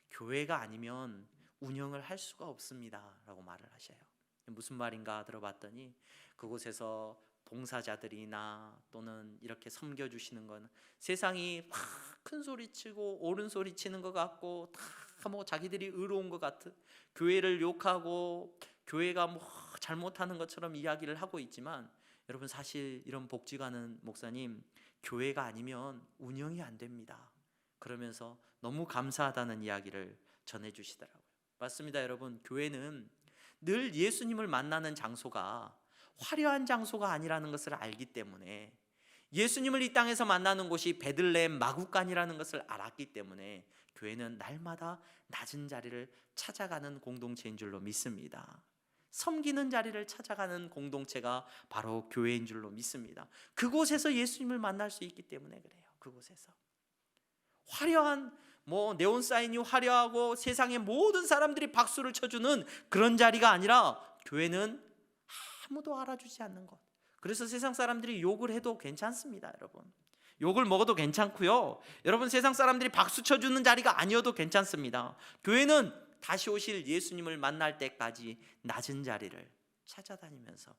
교회가 아니면 운영을 할 수가 없습니다 라고 말을 하셔요. 무슨 말인가 들어봤더니 그곳에서 봉사자들이나 또는 이렇게 섬겨주시는 건 세상이 막 큰 소리 치고 옳은 소리 치는 것 같고 다 뭐 자기들이 의로운 것 같은, 교회를 욕하고 교회가 뭐 잘못하는 것처럼 이야기를 하고 있지만 여러분 사실 이런 복지 가는 목사님 교회가 아니면 운영이 안 됩니다. 그러면서 너무 감사하다는 이야기를 전해주시더라고요. 맞습니다. 여러분 교회는 늘 예수님을 만나는 장소가 화려한 장소가 아니라는 것을 알기 때문에 예수님을 이 땅에서 만나는 곳이 베들레헴 마구간이라는 것을 알았기 때문에 교회는 날마다 낮은 자리를 찾아가는 공동체인 줄로 믿습니다. 섬기는 자리를 찾아가는 공동체가 바로 교회인 줄로 믿습니다. 그곳에서 예수님을 만날 수 있기 때문에 그래요. 그곳에서 화려한 네온 사인이 화려하고 세상의 모든 사람들이 박수를 쳐주는 그런 자리가 아니라 교회는 아무도 알아주지 않는 것. 그래서 세상 사람들이 욕을 해도 괜찮습니다. 여러분 욕을 먹어도 괜찮고요. 여러분 세상 사람들이 박수 쳐주는 자리가 아니어도 괜찮습니다. 교회는 다시 오실 예수님을 만날 때까지 낮은 자리를 찾아다니면서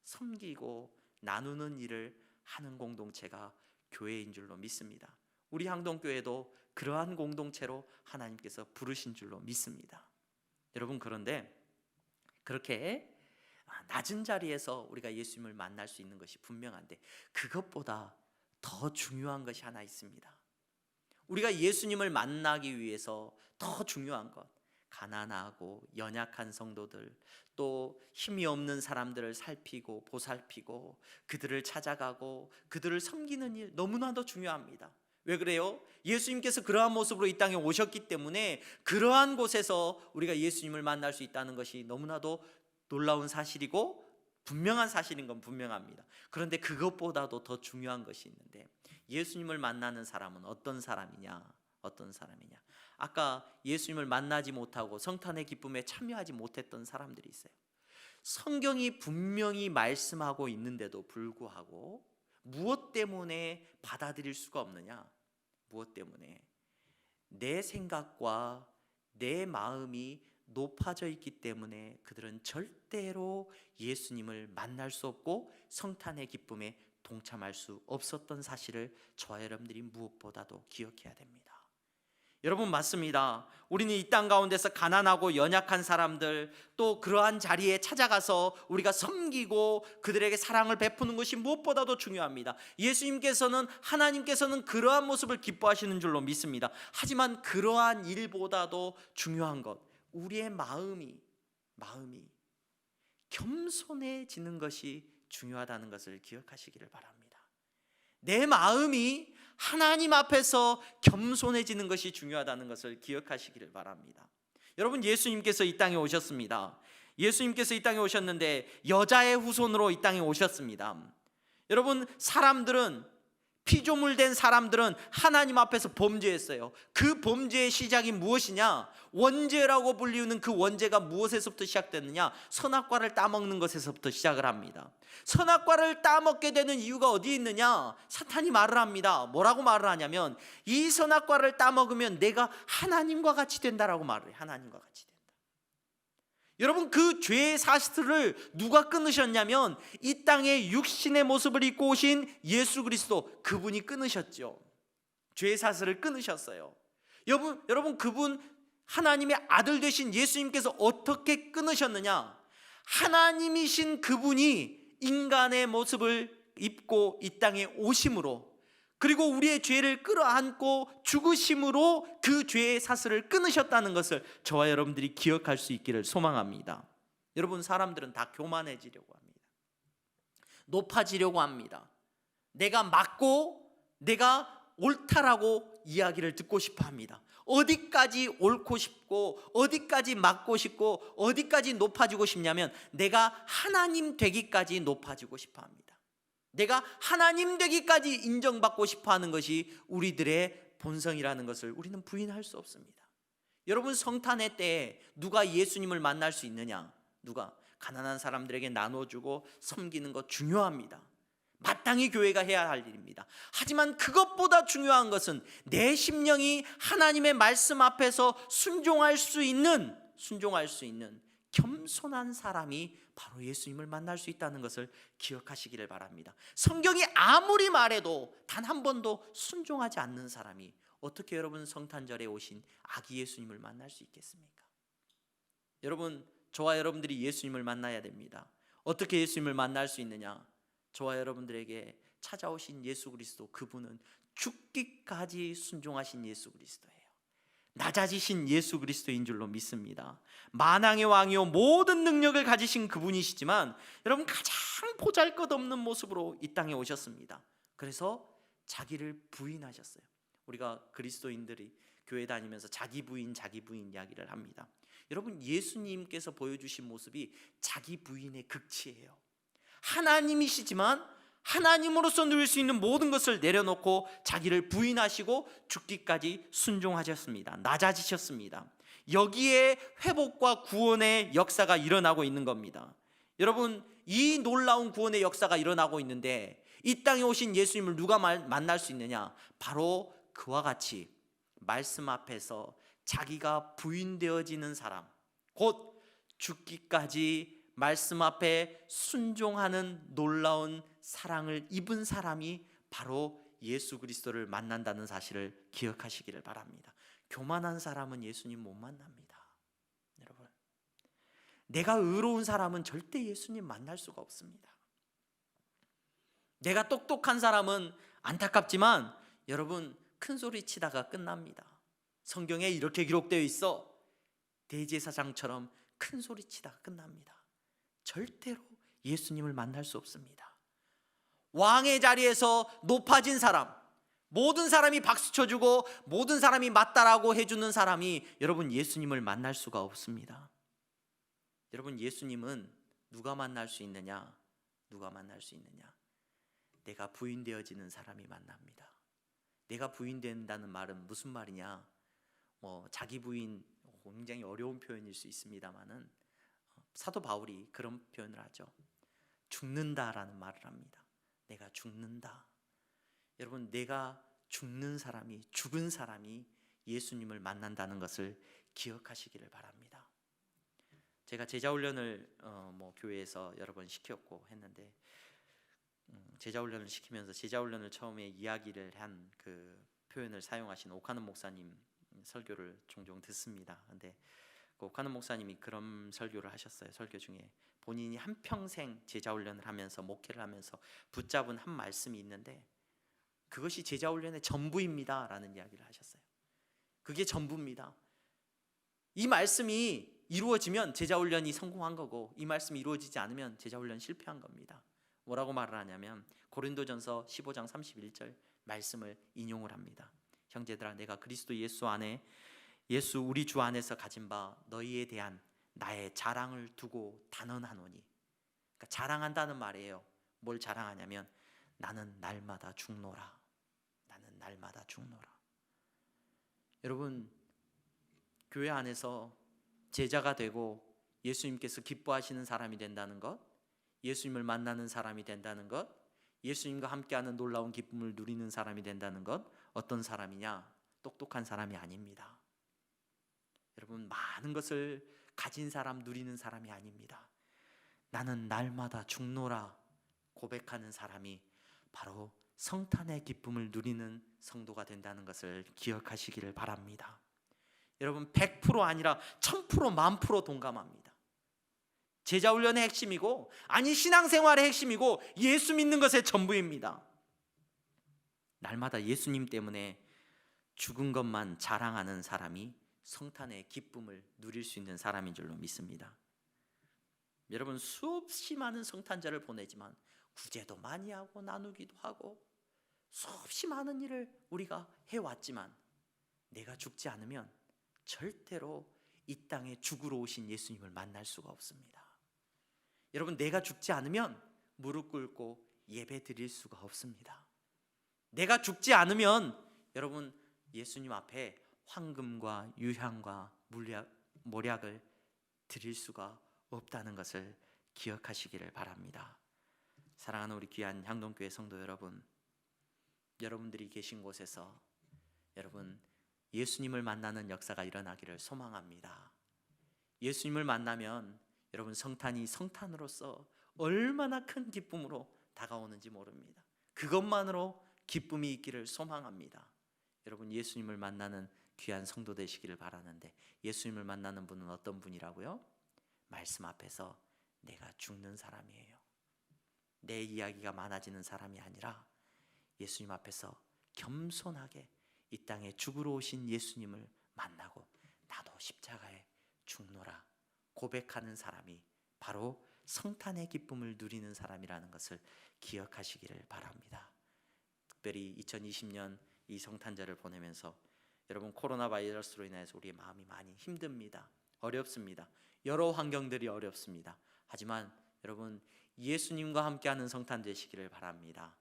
섬기고 나누는 일을 하는 공동체가 교회인 줄로 믿습니다. 우리 항동교회도 그러한 공동체로 하나님께서 부르신 줄로 믿습니다. 여러분 그런데 그렇게 낮은 자리에서 우리가 예수님을 만날 수 있는 것이 분명한데 그것보다 더 중요한 것이 하나 있습니다. 우리가 예수님을 만나기 위해서 더 중요한 것, 가난하고 연약한 성도들, 또 힘이 없는 사람들을 살피고 보살피고 그들을 찾아가고 그들을 섬기는 일 너무나도 중요합니다. 왜 그래요? 예수님께서 그러한 모습으로 이 땅에 오셨기 때문에 그러한 곳에서 우리가 예수님을 만날 수 있다는 것이 너무나도 놀라운 사실이고 분명한 사실인 건 분명합니다. 그런데 그것보다도 더 중요한 것이 있는데 예수님을 만나는 사람은 어떤 사람이냐? 어떤 사람이냐? 아까 예수님을 만나지 못하고 성탄의 기쁨에 참여하지 못했던 사람들이 있어요. 성경이 분명히 말씀하고 있는데도 불구하고 무엇 때문에 받아들일 수가 없느냐? 무엇 때문에? 내 생각과 내 마음이 높아져 있기 때문에 그들은 절대로 예수님을 만날 수 없고 성탄의 기쁨에 동참할 수 없었던 사실을 저와 여러분들이 무엇보다도 기억해야 됩니다. 여러분 맞습니다. 우리는 이 땅 가운데서 가난하고 연약한 사람들 또 그러한 자리에 찾아가서 우리가 섬기고 그들에게 사랑을 베푸는 것이 무엇보다도 중요합니다. 예수님께서는 하나님께서는 그러한 모습을 기뻐하시는 줄로 믿습니다. 하지만 그러한 일보다도 중요한 것, 우리의 마음이 겸손해지는 것이 중요하다는 것을 기억하시기를 바랍니다. 내 마음이 하나님 앞에서 겸손해지는 것이 중요하다는 것을 기억하시기를 바랍니다. 여러분 예수님께서 이 땅에 오셨습니다. 예수님께서 이 땅에 오셨는데 여자의 후손으로 이 땅에 오셨습니다. 여러분 사람들은 피조물된 사람들은 하나님 앞에서 범죄했어요. 그 범죄의 시작이 무엇이냐? 원죄라고 불리우는 그 원죄가 무엇에서부터 시작됐느냐? 선악과를 따먹는 것에서부터 시작을 합니다. 선악과를 따먹게 되는 이유가 어디에 있느냐? 사탄이 말을 합니다. 뭐라고 말을 하냐면 이 선악과를 따먹으면 내가 하나님과 같이 된다라고 말을 해요. 하나님과 같이 된다. 여러분 그 죄의 사슬을 누가 끊으셨냐면 이 땅에 육신의 모습을 입고 오신 예수 그리스도, 그분이 끊으셨죠. 죄의 사슬을 끊으셨어요. 여러분 그분 하나님의 아들 되신 예수님께서 어떻게 끊으셨느냐? 하나님이신 그분이 인간의 모습을 입고 이 땅에 오심으로, 그리고 우리의 죄를 끌어안고 죽으심으로 그 죄의 사슬을 끊으셨다는 것을 저와 여러분들이 기억할 수 있기를 소망합니다. 여러분 사람들은 다 교만해지려고 합니다. 높아지려고 합니다. 내가 맞고 내가 옳다라고 이야기를 듣고 싶어 합니다. 어디까지 옳고 싶고 어디까지 맞고 싶고 어디까지 높아지고 싶냐면 내가 하나님 되기까지 높아지고 싶어 합니다. 내가 하나님 되기까지 인정받고 싶어 하는 것이 우리들의 본성이라는 것을 우리는 부인할 수 없습니다. 여러분 성탄의 때에 누가 예수님을 만날 수 있느냐? 누가? 가난한 사람들에게 나눠주고 섬기는 것 중요합니다. 마땅히 교회가 해야 할 일입니다. 하지만 그것보다 중요한 것은 내 심령이 하나님의 말씀 앞에서 순종할 수 있는 겸손한 사람이 바로 예수님을 만날 수 있다는 것을 기억하시기를 바랍니다. 성경이 아무리 말해도 단 한 번도 순종하지 않는 사람이 어떻게 여러분 성탄절에 오신 아기 예수님을 만날 수 있겠습니까? 여러분 저와 여러분들이 예수님을 만나야 됩니다. 어떻게 예수님을 만날 수 있느냐? 저와 여러분들에게 찾아오신 예수 그리스도, 그분은 죽기까지 순종하신 예수 그리스도예요. 낮아지신 예수 그리스도인 줄로 믿습니다. 만왕의 왕이요 모든 능력을 가지신 그분이시지만 여러분 가장 보잘것없는 모습으로 이 땅에 오셨습니다. 그래서 자기를 부인하셨어요. 우리가 그리스도인들이 교회 다니면서 자기 부인 이야기를 합니다. 여러분, 예수님께서 보여주신 모습이 자기 부인의 극치예요. 하나님이시지만 하나님으로서 누릴 수 있는 모든 것을 내려놓고 자기를 부인하시고 죽기까지 순종하셨습니다. 낮아지셨습니다. 여기에 회복과 구원의 역사가 일어나고 있는 겁니다. 여러분, 이 놀라운 구원의 역사가 일어나고 있는데 이 땅에 오신 예수님을 누가 만날 수 있느냐? 바로 그와 같이 말씀 앞에서 자기가 부인되어지는 사람, 곧 죽기까지 말씀 앞에 순종하는 놀라운 사랑을 입은 사람이 바로 예수 그리스도를 만난다는 사실을 기억하시기를 바랍니다. 교만한 사람은 예수님 못 만납니다. 여러분, 내가 의로운 사람은 절대 예수님 만날 수가 없습니다. 내가 똑똑한 사람은 안타깝지만 여러분 큰 소리 치다가 끝납니다. 성경에 이렇게 기록되어 있어. 대제사장처럼 큰 소리 치다가 끝납니다. 절대로 예수님을 만날 수 없습니다. 왕의 자리에서 높아진 사람, 모든 사람이 박수 쳐주고 모든 사람이 맞다라고 해주는 사람이 여러분 예수님을 만날 수가 없습니다. 여러분, 예수님은 누가 만날 수 있느냐? 누가 만날 수 있느냐? 내가 부인되어지는 사람이 만납니다. 내가 부인된다는 말은 무슨 말이냐? 자기 부인, 굉장히 어려운 표현일 수 있습니다만은 사도 바울이 그런 표현을 하죠. 죽는다라는 말을 합니다. 내가 죽는다. 여러분, 내가 죽는 사람이, 죽은 사람이 예수님을 만난다는 것을 기억하시기를 바랍니다. 제가 제자훈련을 교회에서 여러 번 시켰고 했는데 제자훈련을 시키면서 제자훈련을 처음에 이야기를 한 그 표현을 사용하신 오카노 목사님 설교를 종종 듣습니다. 근데 그 오카노 목사님이 그런 설교를 하셨어요. 설교 중에 본인이 한평생 제자훈련을 하면서 목회를 하면서 붙잡은 한 말씀이 있는데 그것이 제자훈련의 전부입니다 라는 이야기를 하셨어요. 그게 전부입니다. 이 말씀이 이루어지면 제자훈련이 성공한 거고 이 말씀이 이루어지지 않으면 제자훈련 실패한 겁니다. 뭐라고 말을 하냐면 고린도전서 15장 31절 말씀을 인용을 합니다. 형제들아, 내가 그리스도 예수 안에, 예수 우리 주 안에서 가진 바 너희에 대한 나의 자랑을 두고 단언하노니. 그러니까 자랑한다는 말이에요. 뭘 자랑하냐면 나는 날마다 죽노라. 나는 날마다 죽노라. 여러분, 교회 안에서 제자가 되고 예수님께서 기뻐하시는 사람이 된다는 것, 예수님을 만나는 사람이 된다는 것, 예수님과 함께하는 놀라운 기쁨을 누리는 사람이 된다는 것, 어떤 사람이냐? 똑똑한 사람이 아닙니다. 여러분, 많은 것을 가진 사람, 누리는 사람이 아닙니다. 나는 날마다 죽노라 고백하는 사람이 바로 성탄의 기쁨을 누리는 성도가 된다는 것을 기억하시기를 바랍니다. 여러분, 100% 아니라 1000%, 10,000% 동감합니다. 제자훈련의 핵심이고, 아니 신앙생활의 핵심이고, 예수 믿는 것의 전부입니다. 날마다 예수님 때문에 죽은 것만 자랑하는 사람이 성탄의 기쁨을 누릴 수 있는 사람인 줄로 믿습니다. 여러분, 수없이 많은 성탄절을 보내지만 구제도 많이 하고 나누기도 하고 수없이 많은 일을 우리가 해왔지만 내가 죽지 않으면 절대로 이 땅에 죽으러 오신 예수님을 만날 수가 없습니다. 여러분, 내가 죽지 않으면 무릎 꿇고 예배 드릴 수가 없습니다. 내가 죽지 않으면 여러분 예수님 앞에 황금과 유향과 몰약을 드릴 수가 없다는 것을 기억하시기를 바랍니다. 사랑하는 우리 귀한 향동교회 성도 여러분, 여러분들이 계신 곳에서 여러분 예수님을 만나는 역사가 일어나기를 소망합니다. 예수님을 만나면 여러분 성탄이 성탄으로서 얼마나 큰 기쁨으로 다가오는지 모릅니다. 그것만으로 기쁨이 있기를 소망합니다. 여러분, 예수님을 만나는 귀한 성도 되시기를 바라는데, 예수님을 만나는 분은 어떤 분이라고요? 말씀 앞에서 내가 죽는 사람이에요. 내 이야기가 많아지는 사람이 아니라 예수님 앞에서 겸손하게 이 땅에 죽으러 오신 예수님을 만나고 나도 십자가에 죽노라 고백하는 사람이 바로 성탄의 기쁨을 누리는 사람이라는 것을 기억하시기를 바랍니다. 특별히 2020년 이 성탄절을 보내면서 여러분, 코로나 바이러스로 인해서 우리의 마음이 많이 힘듭니다. 어렵습니다. 여러 환경들이 어렵습니다. 하지만 여러분, 예수님과 함께하는 성탄 되시기를 바랍니다.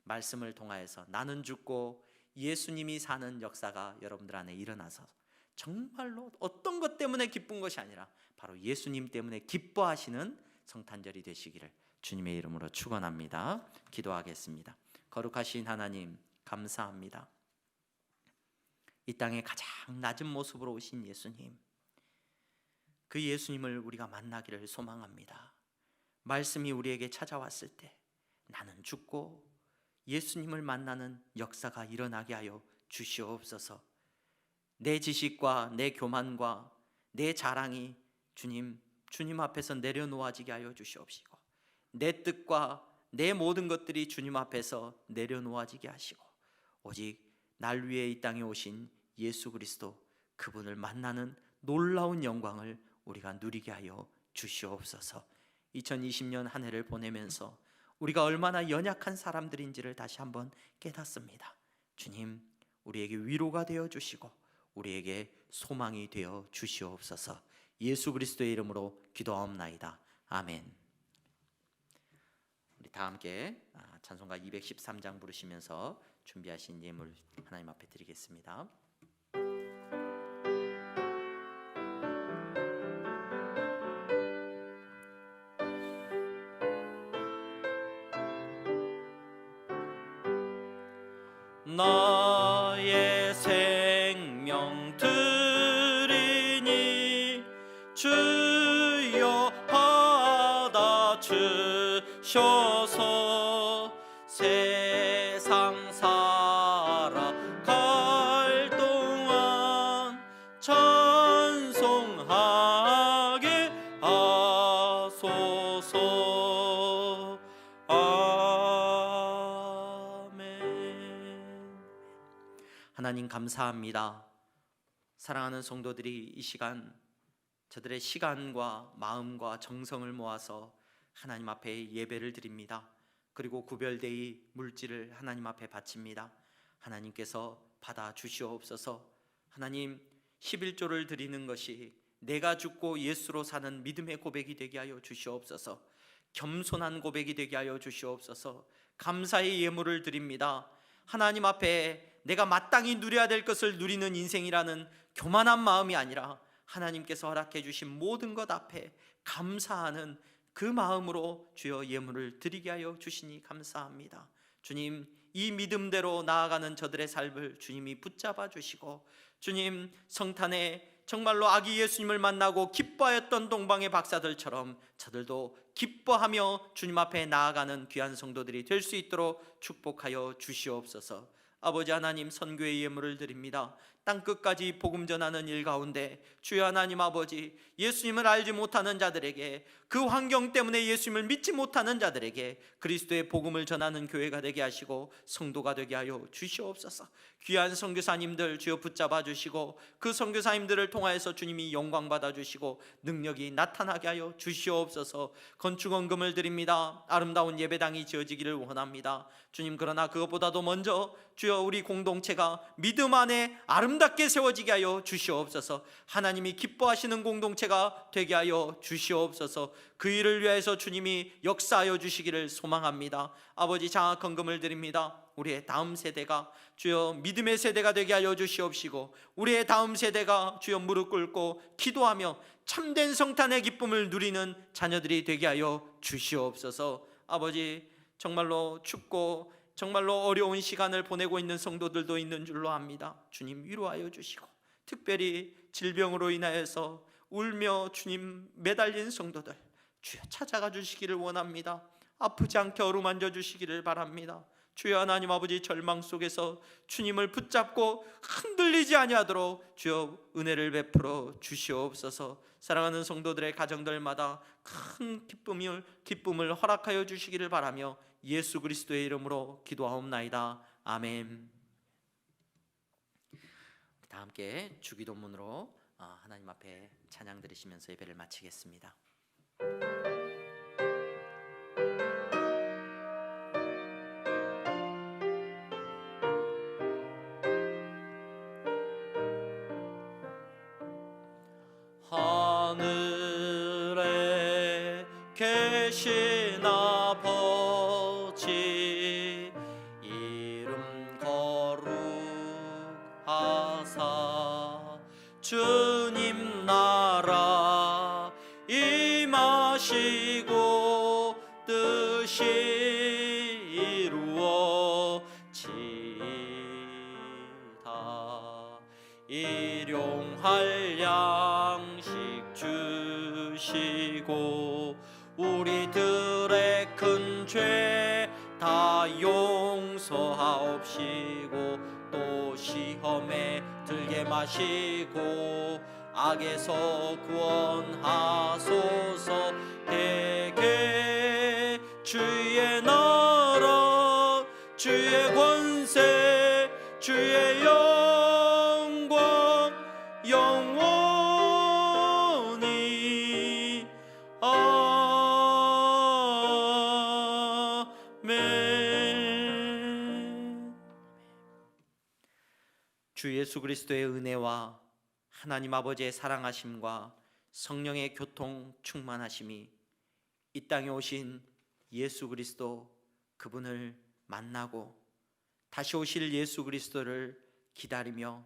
말씀을 통하여서 나는 죽고 예수님이 사는 역사가 여러분들 안에 일어나서 정말로 어떤 것 때문에 기쁜 것이 아니라 바로 예수님 때문에 기뻐하시는 성탄절이 되시기를 주님의 이름으로 축원합니다. 기도하겠습니다. 거룩하신 하나님, 감사합니다. 이 땅에 가장 낮은 모습으로 오신 예수님, 그 예수님을 우리가 만나기를 소망합니다. 말씀이 우리에게 찾아왔을 때 나는 죽고 예수님을 만나는 역사가 일어나게 하여 주시옵소서. 내 지식과 내 교만과 내 자랑이 주님 앞에서 내려놓아지게 하여 주시옵시고, 내 뜻과 내 모든 것들이 주님 앞에서 내려놓아지게 하시고, 오직 날 위해 이 땅에 오신 예수 그리스도, 그분을 만나는 놀라운 영광을 우리가 누리게 하여 주시옵소서. 2020년 한 해를 보내면서 우리가 얼마나 연약한 사람들인지를 다시 한번 깨닫습니다. 주님, 우리에게 위로가 되어 주시고 우리에게 소망이 되어 주시옵소서. 예수 그리스도의 이름으로 기도하옵나이다. 아멘. 우리 다 함께 찬송가 213장 부르시면서 준비하신 예물 하나님 앞에 드리겠습니다. 나의 생명 드리니 주여 받아 주셔서 세상 살아갈 동안 찬송하게 하소서. 하나님 감사합니다. 사랑하는 성도들이 이 시간 저들의 시간과 마음과 정성을 모아서 하나님 앞에 예배를 드립니다. 그리고 구별되이 물질을 하나님 앞에 바칩니다. 하나님께서 받아 주시옵소서. 하나님, 11조를 드리는 것이 내가 죽고 예수로 사는 믿음의 고백이 되게 하여 주시옵소서. 겸손한 고백이 되게 하여 주시옵소서. 감사의 예물을 드립니다. 하나님 앞에 내가 마땅히 누려야 될 것을 누리는 인생이라는 교만한 마음이 아니라 하나님께서 허락해 주신 모든 것 앞에 감사하는 그 마음으로 주여 예물을 드리게 하여 주시니 감사합니다. 주님, 이 믿음대로 나아가는 저들의 삶을 주님이 붙잡아 주시고, 주님, 성탄에 정말로 아기 예수님을 만나고 기뻐하였던 동방의 박사들처럼 저들도 기뻐하며 주님 앞에 나아가는 귀한 성도들이 될 수 있도록 축복하여 주시옵소서. 아버지 하나님, 선교의 예물을 드립니다. 땅끝까지 복음 전하는 일 가운데 주여 하나님 아버지, 예수님을 알지 못하는 자들에게, 그 환경 때문에 예수님을 믿지 못하는 자들에게 그리스도의 복음을 전하는 교회가 되게 하시고 성도가 되게 하여 주시옵소서. 귀한 선교사님들 주여 붙잡아 주시고 그 선교사님들을 통하여서 주님이 영광 받아 주시고 능력이 나타나게 하여 주시옵소서. 건축원금을 드립니다. 아름다운 예배당이 지어지기를 원합니다. 주님, 그러나 그것보다도 먼저 주여 우리 공동체가 믿음 안에 아름답게 세워지게 하여 주시옵소서. 하나님이 기뻐하시는 공동체가 되게 하여 주시옵소서. 그 일을 위해서 주님이 역사하여 주시기를 소망합니다. 아버지, 장학헌금을 드립니다. 우리의 다음 세대가 주여 믿음의 세대가 되게 하여 주시옵시고, 우리의 다음 세대가 주여 무릎 꿇고 기도하며 참된 성탄의 기쁨을 누리는 자녀들이 되게 하여 주시옵소서. 아버지, 정말로 춥고 정말로 어려운 시간을 보내고 있는 성도들도 있는 줄로 압니다. 주님, 위로하여 주시고, 특별히 질병으로 인하여서 울며 주님 매달린 성도들 주여 찾아가 주시기를 원합니다. 아프지 않게 어루만져 주시기를 바랍니다. 주여 하나님 아버지, 절망 속에서 주님을 붙잡고 흔들리지 아니하도록 주여 은혜를 베풀어 주시옵소서. 사랑하는 성도들의 가정들마다 큰 기쁨을 허락하여 주시기를 바라며 예수 그리스도의 이름으로 기도하옵나이다. 아멘. 다 함께 주기도문으로 하나님 앞에 찬양 드리시면서 예배를 마치겠습니다. 하늘에 계신 아버지 이름 거룩하사 주님 나라 임하시고 뜻이 이루어지다. 일용할 양식 주시고 우리들의 큰 죄 다 용서하옵시고 또 시험에 들게 마시고 악에서 구원하소서. 대개 주의 나라 주의 권세 주의 영광 영원히 아멘. 주 예수 그리스도의 은혜와 하나님 아버지의 사랑하심과 성령의 교통 충만하심이 이 땅에 오신 예수 그리스도 그분을 만나고 다시 오실 예수 그리스도를 기다리며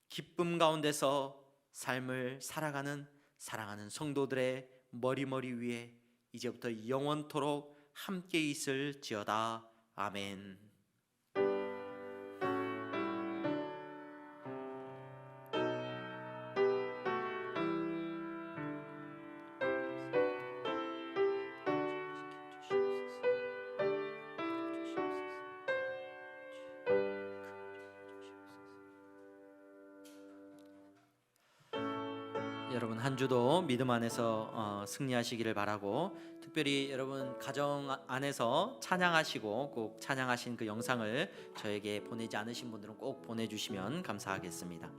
기쁨 가운데서 삶을 살아가는 사랑하는 성도들의 머리 위에 이제부터 영원토록 함께 있을지어다. 아멘. 여러분 한 주도 믿음 안에서 승리하시기를 바라고, 특별히 여러분 가정 안에서 찬양하시고 꼭 찬양하신 그 영상을 저에게 보내지 않으신 분들은 꼭 보내주시면 감사하겠습니다.